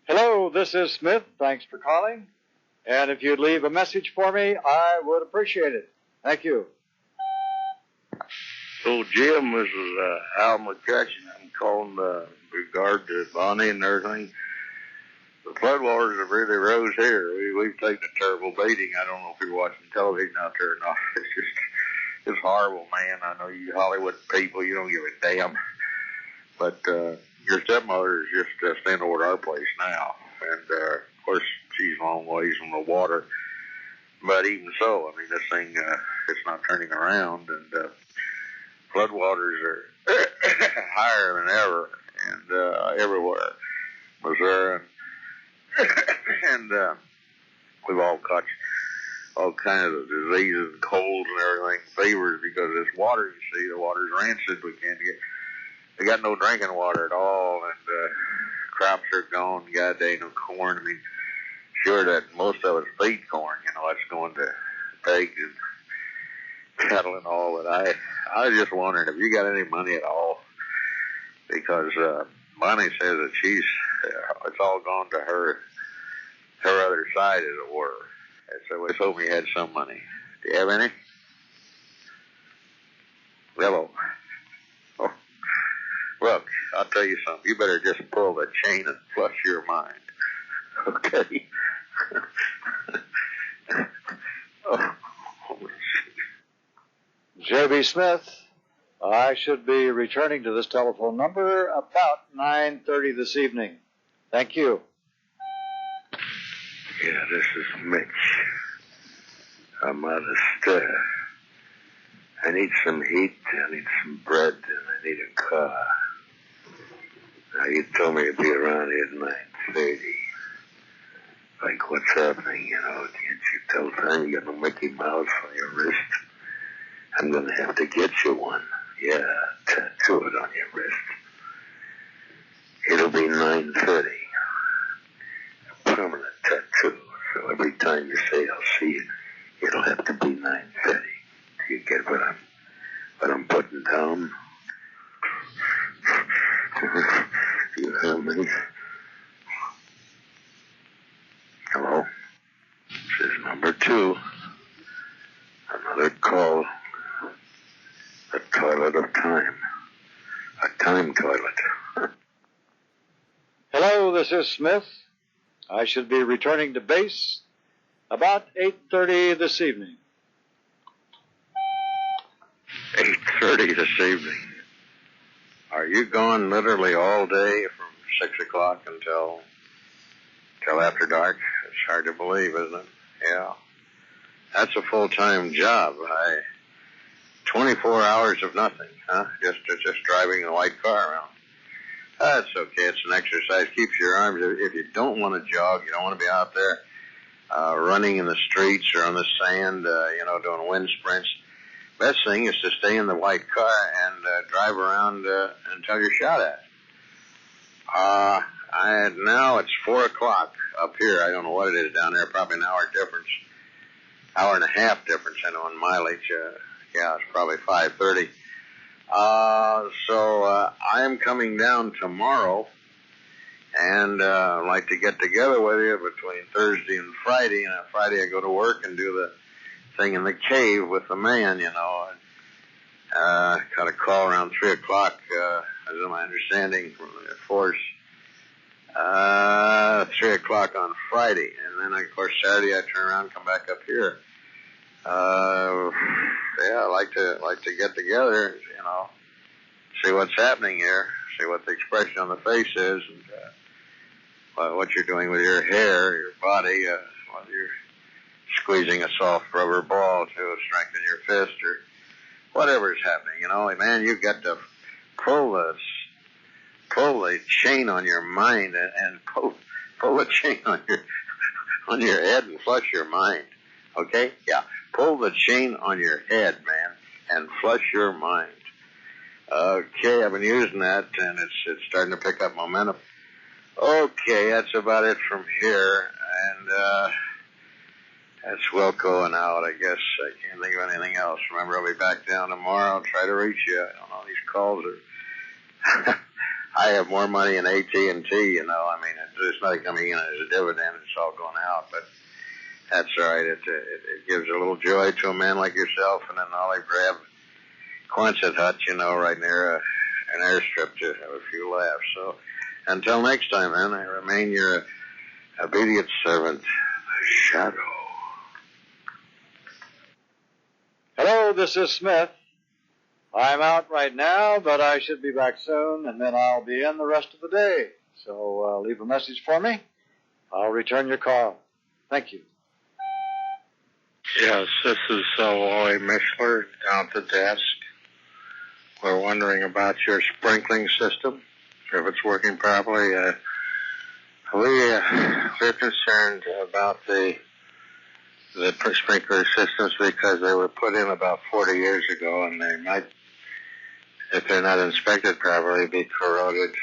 Hello, this is Smith. Thanks for calling. And if you'd leave a message for me, I would appreciate it. Thank you. So, Jim, this is Al McCutcheon. I'm calling in regard to Bonnie and everything. The floodwaters have really rose here. We've taken a terrible beating. I don't know if you're watching television out there or not. It's horrible, man. I know you Hollywood people, you don't give a damn. But your stepmother is just staying over at our place now. And, of course, she's a long ways from the water. But even so, I mean, this thing, it's not turning around. And floodwaters are higher than ever and everywhere. Missouri. And we've all caught all kinds of diseases and colds and everything, fevers, because this water, you see, the water's rancid. We got no drinking water at all, and crops are gone. God, there ain't no corn. I mean, sure that most of us feed corn, that's going to pigs and cattle and all, but I was just wondering if you got any money at all, because Bonnie says that it's all gone to her other side, as it were. And so we told me you had some money. Do you have any? Hello. Oh. Look, I'll tell you something. You better just pull the chain and flush your mind. Okay? Oh. J.B. Smith, I should be returning to this telephone number about 9:30 this evening. Thank you. Yeah, this is Mitch. I'm out of stir. I need some heat, I need some bread, and I need a car. Now, you told me to be around here at 9:30. Like, what's happening, Can't you tell time you got no Mickey Mouse on your wrist? I'm gonna have to get you one. Yeah, tattoo it on your wrist. It'll be 9:30. A permanent tattoo. So every time you say I'll see you, it'll have to be 9:30. Do you get what I'm putting down? You hear me? Hello? This is number 2. toilet. Hello, this is Smith. I should be returning to base about 8:30 this evening. 8:30 this evening. Are you gone literally all day from 6 o'clock until after dark? It's hard to believe, isn't it? Yeah. That's a full-time job. 24 hours of nothing, huh? Just driving a white car around. That's okay. It's an exercise. Keeps your arms. If you don't want to jog, you don't want to be out there running in the streets or on the sand, doing wind sprints. Best thing is to stay in the white car and drive around until you're shot at. Now it's 4 o'clock up here. I don't know what it is down there. Probably an hour difference, hour and a half difference. I know in mileage. It's probably 5:30. So I am coming down tomorrow, and I'd like to get together with you between Thursday and Friday. And on Friday I go to work and do the thing in the cave with the man, Got a call around 3 o'clock, as my understanding from the force. 3 o'clock on Friday. And then, of course, Saturday I turn around and come back up here. I like to get together, see what's happening here, see what the expression on the face is, and what you're doing with your hair, your body, whether you're squeezing a soft rubber ball to strengthen your fist or whatever's happening. Man, you've got to pull the chain on your mind and pull the chain on your head and flush your mind. Okay? Yeah. Pull the chain on your head, man, and flush your mind. Okay, I've been using that, and it's starting to pick up momentum. Okay, that's about it from here, and that's Wilco and out, I guess. I can't think of anything else. Remember, I'll be back down tomorrow. I'll try to reach you. I don't know, these calls are... I have more money in AT&T, there's nothing coming in as a dividend. It's all going out, but that's all right. It gives a little joy to a man like yourself, and then Olive Grab Quonset hut, right near an airstrip to have a few laughs. So until next time, man, I remain your obedient servant, the Shadow. Hello, this is Smith. I'm out right now, but I should be back soon, and then I'll be in the rest of the day. So leave a message for me. I'll return your call. Thank you. Yes, this is Wally Mishler down at the desk. We're wondering about your sprinkling system, if it's working properly. We're concerned about the sprinkler systems because they were put in about 40 years ago, and they might, if they're not inspected properly, be corroded,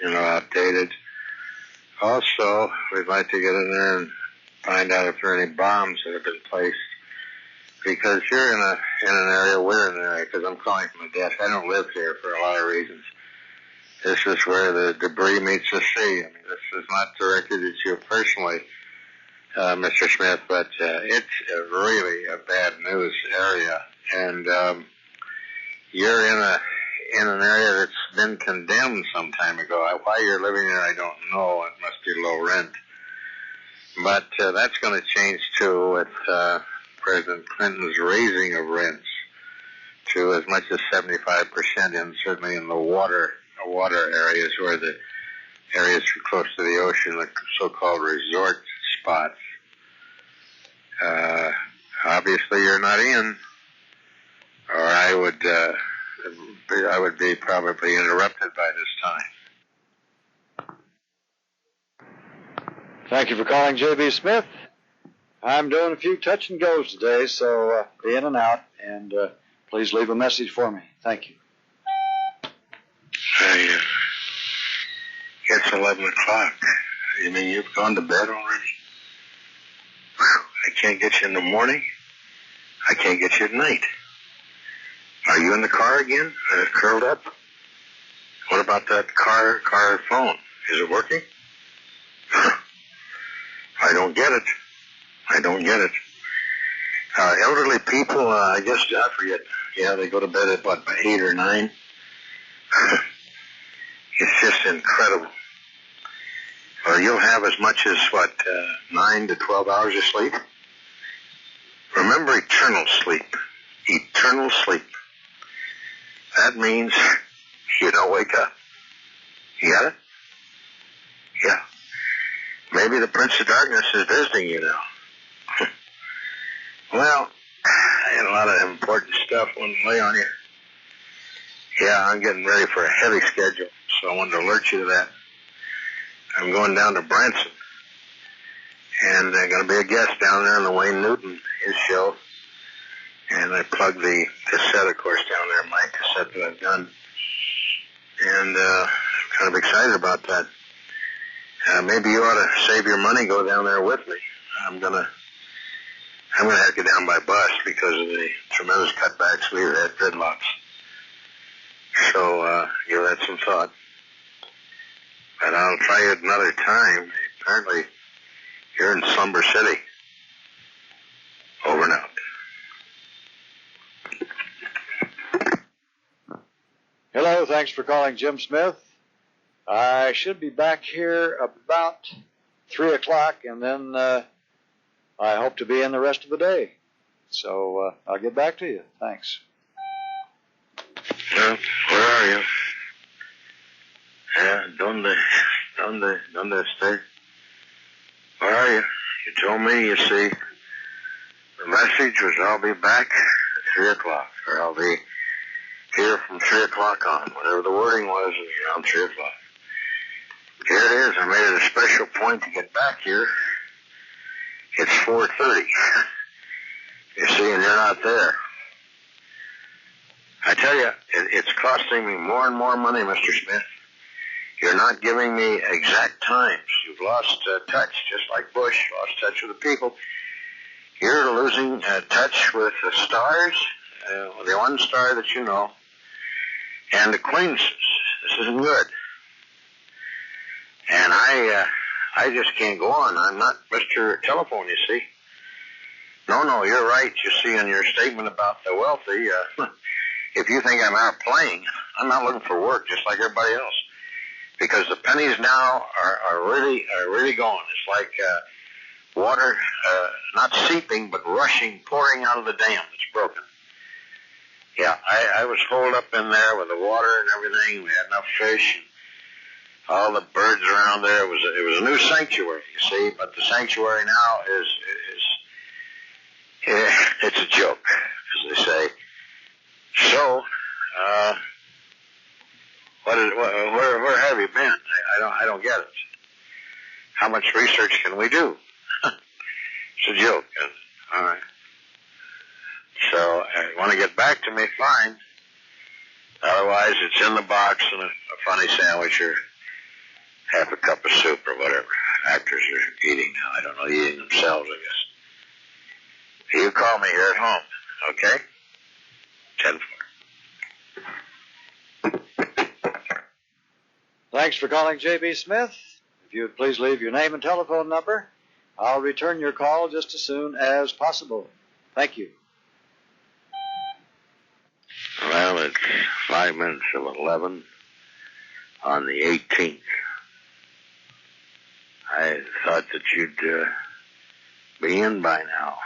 outdated. Also, we'd like to get in there and find out if there are any bombs that have been placed, because you're in an area, we're in an area, because I'm calling from a desk. I don't live here for a lot of reasons. This is where the debris meets the sea. This is not directed at you personally, Mr. Smith, but it's really a bad news area, and you're in an area that's been condemned some time ago. Why you're living there, I don't know. It must be low rent. But that's going to change, too, with President Clinton's raising of rents to as much as 75%, certainly in the water areas, where the areas close to the ocean, the so-called resort spots. Obviously, you're not in, or I would be probably interrupted by this time. Thank you for calling J.B. Smith. I'm doing a few touch and goes today, so be in and out, and please leave a message for me. Thank you. It's 11 o'clock. You mean you've gone to bed already? I can't get you in the morning. I can't get you at night. Are you in the car again, curled up? What about that car phone? Is it working? I don't get it. Elderly people, I forget. Yeah, they go to bed at, 8 or 9? It's just incredible. Or you'll have as much as, 9 to 12 hours of sleep? Remember eternal sleep. Eternal sleep. That means you don't wake up. You got it? Yeah. Maybe the Prince of Darkness is visiting you now. Well, I had a lot of important stuff I wanted to lay on you. Yeah, I'm getting ready for a heavy schedule, so I wanted to alert you to that. I'm going down to Branson, and there's going to be a guest down there on the Wayne Newton, his show. And I plugged the cassette, of course, down there, my cassette that I've done. And I'm kind of excited about that. Maybe you ought to save your money, go down there with me. I'm gonna have to get down by bus because of the tremendous cutbacks we've had, dreadlocks. So give that some thought. But I'll try it another time. Apparently, you're in Slumber City. Over and out. Hello, thanks for calling Jim Smith. I should be back here about 3 o'clock, and then I hope to be in the rest of the day. So I'll get back to you. Thanks. Well, where are you? Yeah, ¿Dónde esté? Where are you? You told me, you see. The message was I'll be back at 3 o'clock, or I'll be here from 3 o'clock on. Whatever the wording was, it was around 3 o'clock. Here it is. I made it a special point to get back here. It's 4:30. You see, and you're not there. I tell you, it's costing me more and more money, Mr. Smith. You're not giving me exact times. You've lost touch, just like Bush lost touch with the people. You're losing touch with the stars, the one star that you know, and acquaintances. This isn't good. And I just can't go on. I'm not Mr. Telephone, you see. No, you're right. You see, in your statement about the wealthy, if you think I'm out playing, I'm not looking for work just like everybody else. Because the pennies now are really going. It's like water not seeping, but rushing, pouring out of the dam that's broken. Yeah, I was holed up in there with the water and everything. We had enough fish. All the birds around there. It was a new sanctuary, you see, but the sanctuary now is it's a joke, as they say. So, where have you been? I don't get it. How much research can we do? It's a joke. All right. So, if you want to get back to me, fine. Otherwise, it's in the box and a funny sandwich or half a cup of soup or whatever. Actors are eating now. I don't know, eating themselves, I guess. You call me here at home, okay? 10-4. Thanks for calling J.B. Smith. If you would please leave your name and telephone number, I'll return your call just as soon as possible. Thank you. Well, it's 5 minutes of 11 on the 18th. I thought that you'd be in by now.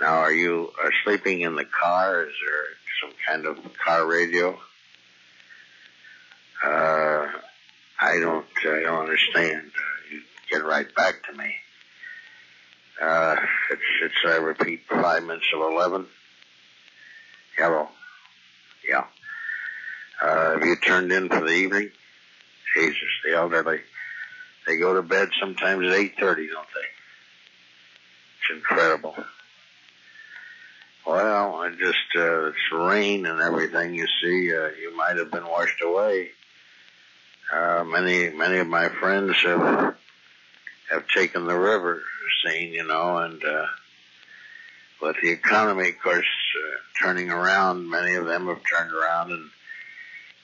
Now, are you sleeping in the car? Is there some kind of car radio? I don't understand. You get right back to me. It's I repeat, 5 minutes of 11. Hello. Yeah. Have you turned in for the evening? Jesus, the elderly. They go to bed sometimes at 8:30, don't they? It's incredible. Well, it's rain and everything, you see. You might have been washed away. Many of my friends have taken the river scene, and with the economy, of course, turning around, many of them have turned around and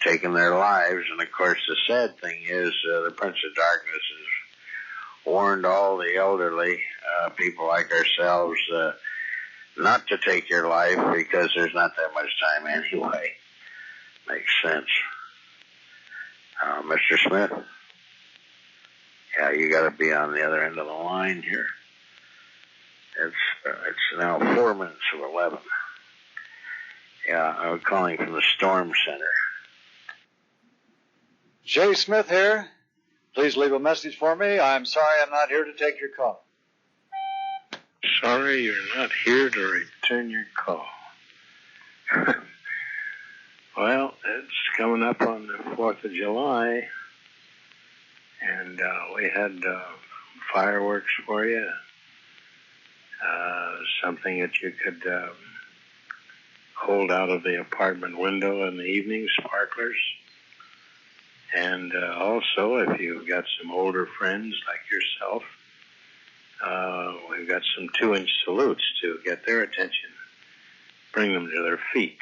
taken their lives. And, of course, the sad thing is the Prince of Darkness has warned all the elderly, people like ourselves, not to take your life because there's not that much time anyway. Makes sense. Mr. Smith? Yeah, you got to be on the other end of the line here. It's now 4 minutes of 11. Yeah, I'm calling from the Storm Center. Jay Smith here. Please leave a message for me. I'm sorry I'm not here to take your call. Sorry you're not here to return your call. Well, it's coming up on the 4th of July, and we had fireworks for you. Something that you could hold out of the apartment window in the evening, sparklers. And also, if you've got some older friends like yourself, we've got some 2-inch salutes to get their attention. Bring them to their feet.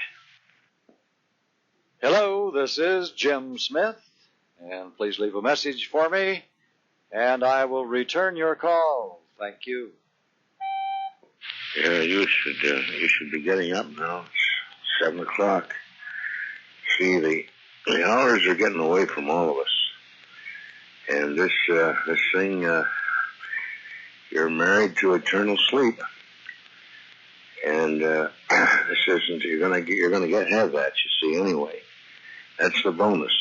Hello, this is Jim Smith, and please leave a message for me, and I will return your call. Thank you. Yeah, you should be getting up now. It's 7 o'clock. See, the hours are getting away from all of us. And this thing, you're married to eternal sleep. And this isn't, you're gonna have that, you see, anyway. That's the bonus.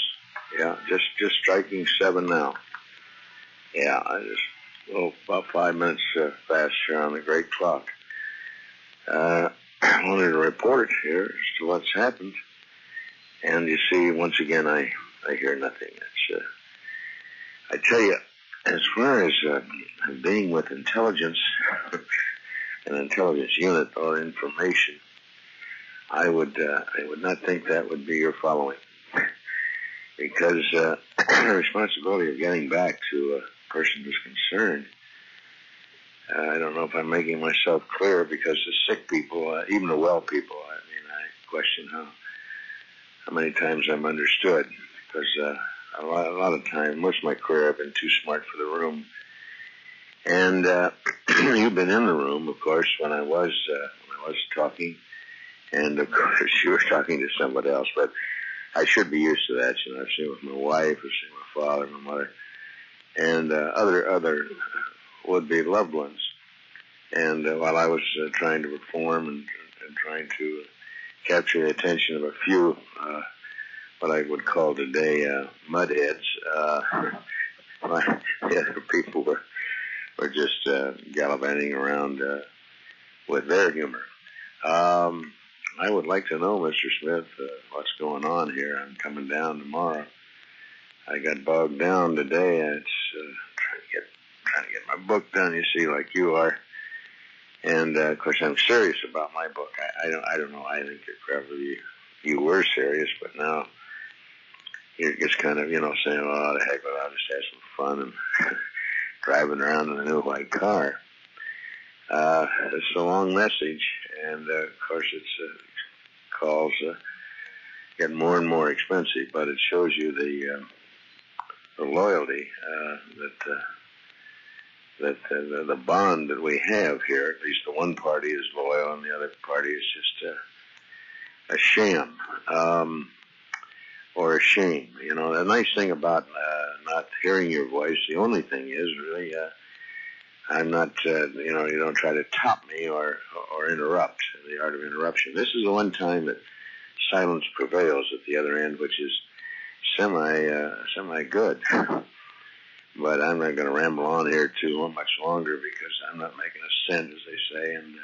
Yeah, just striking 7 now. Yeah, about 5 minutes faster on the great clock. I wanted to report here as to what's happened. And you see, once again, I hear nothing. It's, I tell you, as far as being with intelligence, an intelligence unit or information, I would not think that would be your following. Because the responsibility of getting back to a person who's concerned, I don't know if I'm making myself clear, because the sick people, even the well people, I mean, I question how many times I'm understood, because a lot of time, most of my career, I've been too smart for the room. And you've been in the room, of course, when I was talking, and of course you were talking to somebody else. But I should be used to that. You know, I've seen it with my wife, I've seen my father, my mother, and other would-be loved ones. And while I was trying to perform and trying to capture the attention of a few, what I would call today mudheads, the other people were just gallivanting around with their humor. I would like to know, Mr. Smith, what's going on here. I'm coming down tomorrow. I got bogged down today. It's trying to get my book done, you see, like you are. And of course, I'm serious about my book. I don't know. I think you were serious, but now you're just kind of, saying, "Oh, the heck with it, I'll just have some fun and driving around in a new white car." It's a long message, and of course, it's calls get more and more expensive. But it shows you the loyalty that the bond that we have here. At least the one party is loyal, and the other party is just a sham. Or a shame. The nice thing about not hearing your voice, the only thing is really, I'm not, you don't try to top me or interrupt, the art of interruption. This is the one time that silence prevails at the other end, which is semi good. But I'm not going to ramble on here too much longer, because I'm not making a cent, as they say, and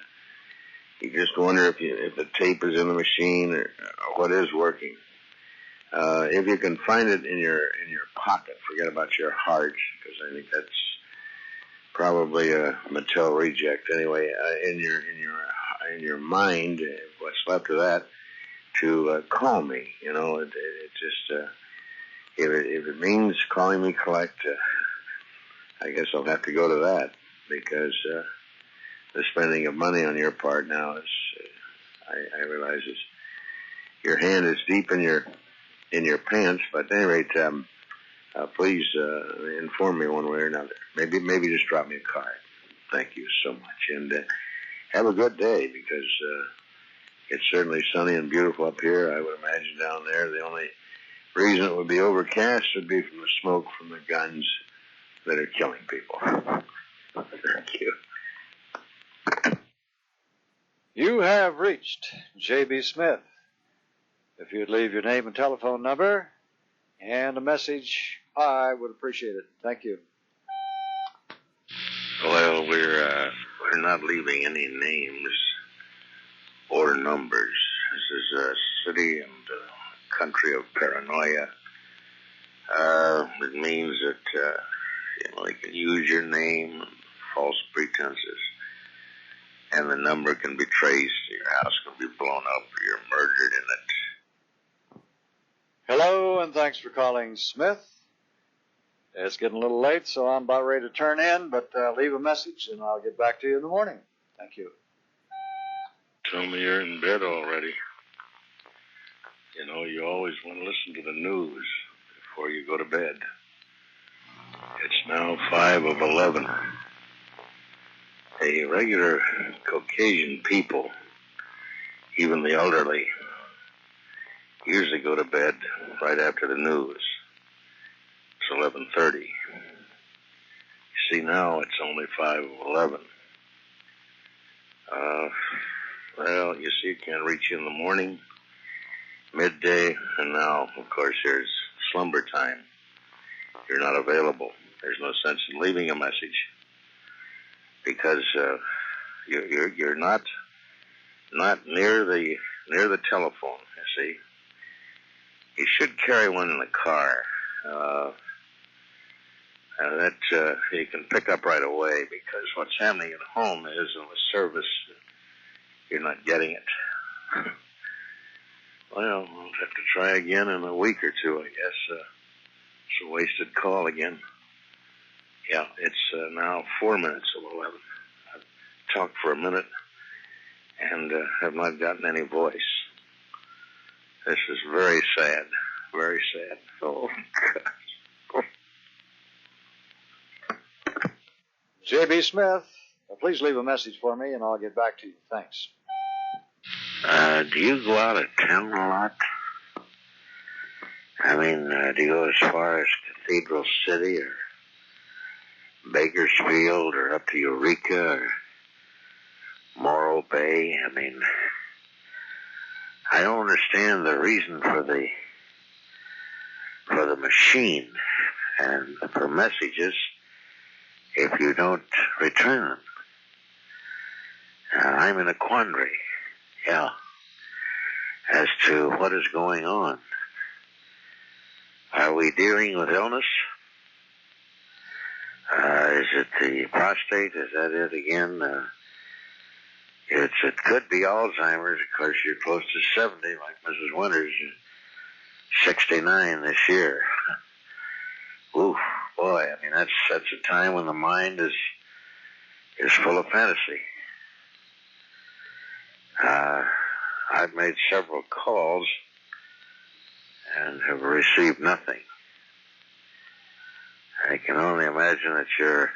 you just wonder if the tape is in the machine or what is working. If you can find it in your pocket, forget about your heart, because I think that's probably a Mattel reject anyway. In your mind, what's left of that, to call me. It just if it means calling me collect, I guess I'll have to go to that, because the spending of money on your part now is, I realize your hand is deep in your pants. But at any rate, please inform me one way or another. Maybe just drop me a card. Thank you so much, and have a good day, because It's certainly sunny and beautiful up here. I would imagine down there the only reason it would be overcast would be from the smoke from the guns that are killing people. Thank you. You have reached J.B. Smith. If you'd leave your name and telephone number and a message, I would appreciate it. Thank you. Well, we're not leaving any names or numbers. This is a city and country of paranoia. It means that they can use your name and false pretenses, and the number can be traced. Your house can be blown up, or you're murdered in it. Hello, and thanks for calling Smith. It's getting a little late, so I'm about ready to turn in, but leave a message, and I'll get back to you in the morning. Thank you. Tell me you're in bed already. You always want to listen to the news before you go to bed. It's now 5:11. A regular Caucasian people, even the elderly, usually go to bed right after the news. It's 11:30. You see, now it's only 5:11. Well, you see, you can't reach you in the morning, midday, and now, of course, there's slumber time. You're not available. There's no sense in leaving a message because you're not near the telephone. You see, you should carry one in the car. That you can pick up right away, because what's happening at home is in the service, you're not getting it. Well, we'll have to try again in a week or two, I guess. It's a wasted call again. Yeah, it's now 4 minutes of 11. I've talked for a minute and have not gotten any voice. This is very sad, very sad. Oh, God. J.B. Smith, please leave a message for me, and I'll get back to you. Thanks. Do you go out of town a lot? I mean, do you go as far as Cathedral City or Bakersfield or up to Eureka or Morro Bay? I mean, I don't understand the reason for the machine and for messages if you don't return them. I'm in a quandary, yeah, as to what is going on. Are we dealing with illness? Is it the prostate? Is that it again? It could be Alzheimer's. Of course, you're close to 70, like Mrs. Winters. 69 this year. Oof, boy, I mean, that's a time when the mind is full of fantasy. I've made several calls and have received nothing. I can only imagine that you're,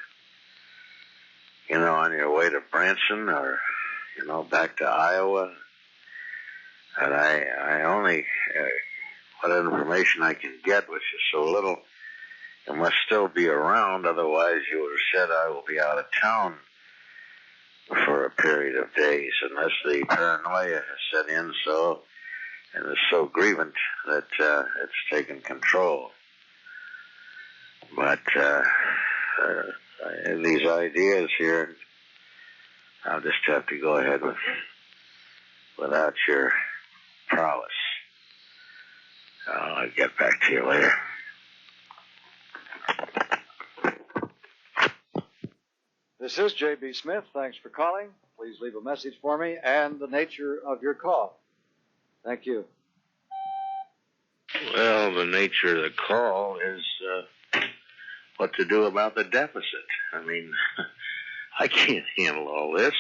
on your way to Branson or, back to Iowa. And I only, what information I can get, which is so little, it must still be around. Otherwise, you would have said I will be out of town for a period of days, unless the paranoia has set in so, and is so grievant that it's taken control. But I have these ideas here. I'll just have to go ahead without your prowess. I'll get back to you later. This is J.B. Smith. Thanks for calling. Please leave a message for me and the nature of your call. Thank you. Well, the nature of the call is what to do about the deficit. I mean, I can't handle all this.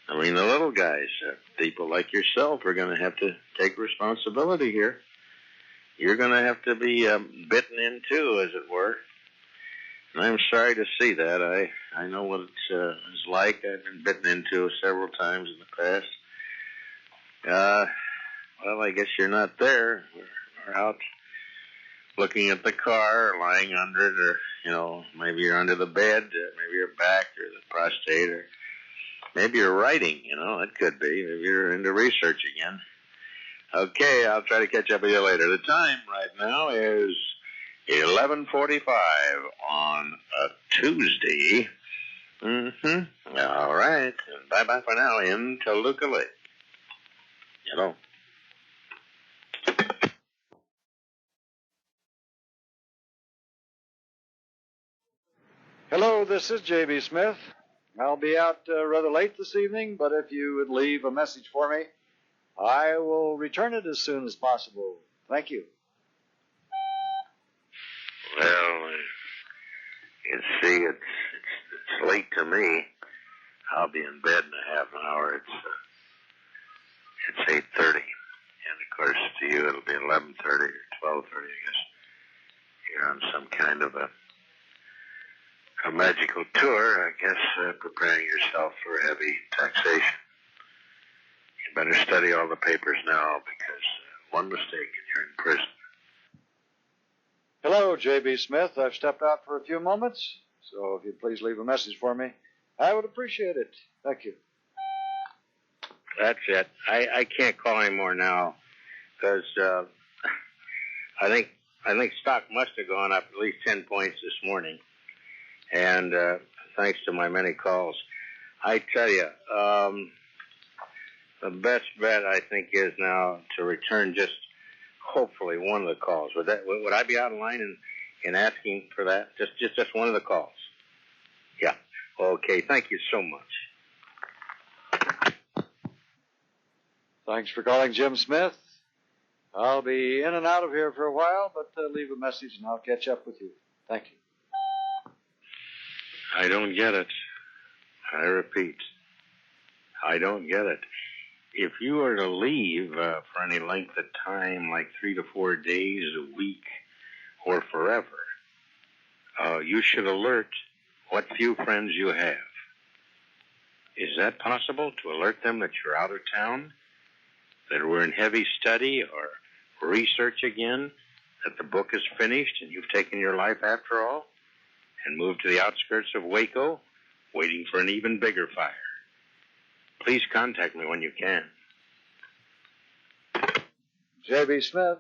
I mean, the little guys, people like yourself, are going to have to take responsibility here. You're going to have to be bitten in too, as it were. And I'm sorry to see that. I know what it's like. I've been bitten into several times in the past. Well, I guess you're not there. We're out looking at the car, or lying under it, or, maybe you're under the bed, maybe your back, or the prostate, or maybe you're writing, it could be. Maybe you're into research again. Okay, I'll try to catch up with you later. The time right now is 11:45 on a Tuesday. All right. Bye-bye for now in Toluca Lake. Hello. Hello, this is J.B. Smith. I'll be out rather late this evening, but if you would leave a message for me, I will return it as soon as possible. Thank you. Well, you see, it's late to me. I'll be in bed in a half an hour. It's 8:30, and of course to you it'll be 11:30 or 12:30. I guess you're on some kind of a magical tour. I guess preparing yourself for heavy taxation. You better study all the papers now, because one mistake and you're in prison. Hello, J.B. Smith. I've stepped out for a few moments, so if you'd please leave a message for me, I would appreciate it. Thank you. That's it. I can't call anymore now, because I think stock must have gone up at least 10 points this morning, and thanks to my many calls. I tell you, the best bet I think is now to return just hopefully one of the calls. Would I be out of line in asking for that? Just one of the calls. Yeah. Okay. Thank you so much. Thanks for calling, Jim Smith. I'll be in and out of here for a while, but leave a message and I'll catch up with you. Thank you. I don't get it. I repeat, I don't get it. If you were to leave for any length of time, like 3 to 4 days, a week, or forever, you should alert what few friends you have. Is that possible, to alert them that you're out of town, that we're in heavy study or research again, that the book is finished and you've taken your life after all, and moved to the outskirts of Waco, waiting for an even bigger fire? Please contact me when you can. J.B. Smith,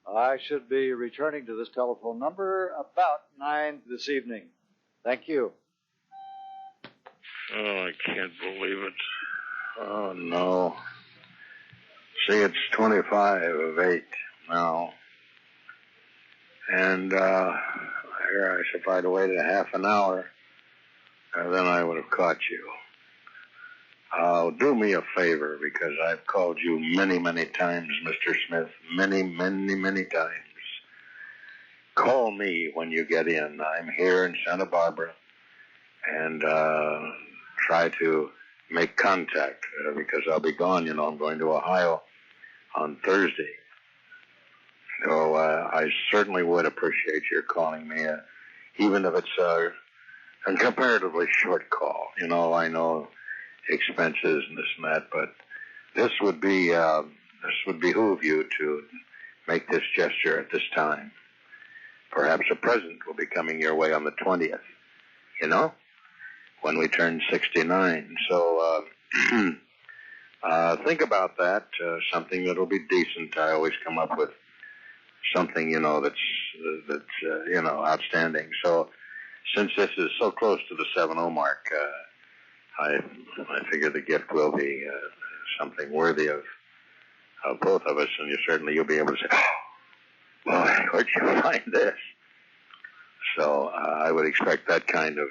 I should be returning to this telephone number about 9 this evening. Thank you. Oh, I can't believe it. Oh, no. See, it's 25 of 8 now. And here, if I'd waited a half an hour, then I would have caught you. Do me a favor, because I've called you many, many times, Mr. Smith. Many, many, many times. Call me when you get in. I'm here in Santa Barbara. And try to make contact, because I'll be gone. I'm going to Ohio on Thursday. So I certainly would appreciate your calling me, even if it's a comparatively short call. I know expenses and this and that, but this would behoove you to make this gesture at this time. Perhaps a present will be coming your way on the 20th, when we turn 69. So think about that, something that'll be decent. I always come up with something, that's outstanding. So since this is so close to the 7-0 mark, I figure the gift will be something worthy of both of us, and you'll be able to say, "Oh, boy, where'd you find this?" So I would expect that kind of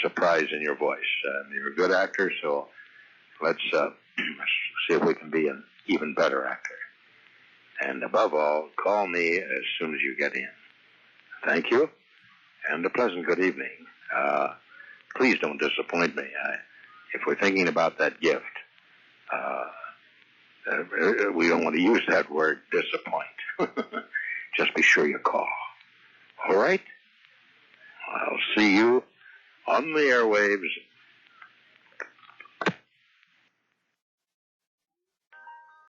surprise in your voice. You're a good actor, so let's see if we can be an even better actor. And above all, call me as soon as you get in. Thank you, and a pleasant good evening. Please don't disappoint me. If we're thinking about that gift, we don't want to use that word, disappoint. Just be sure you call. All right? I'll see you on the airwaves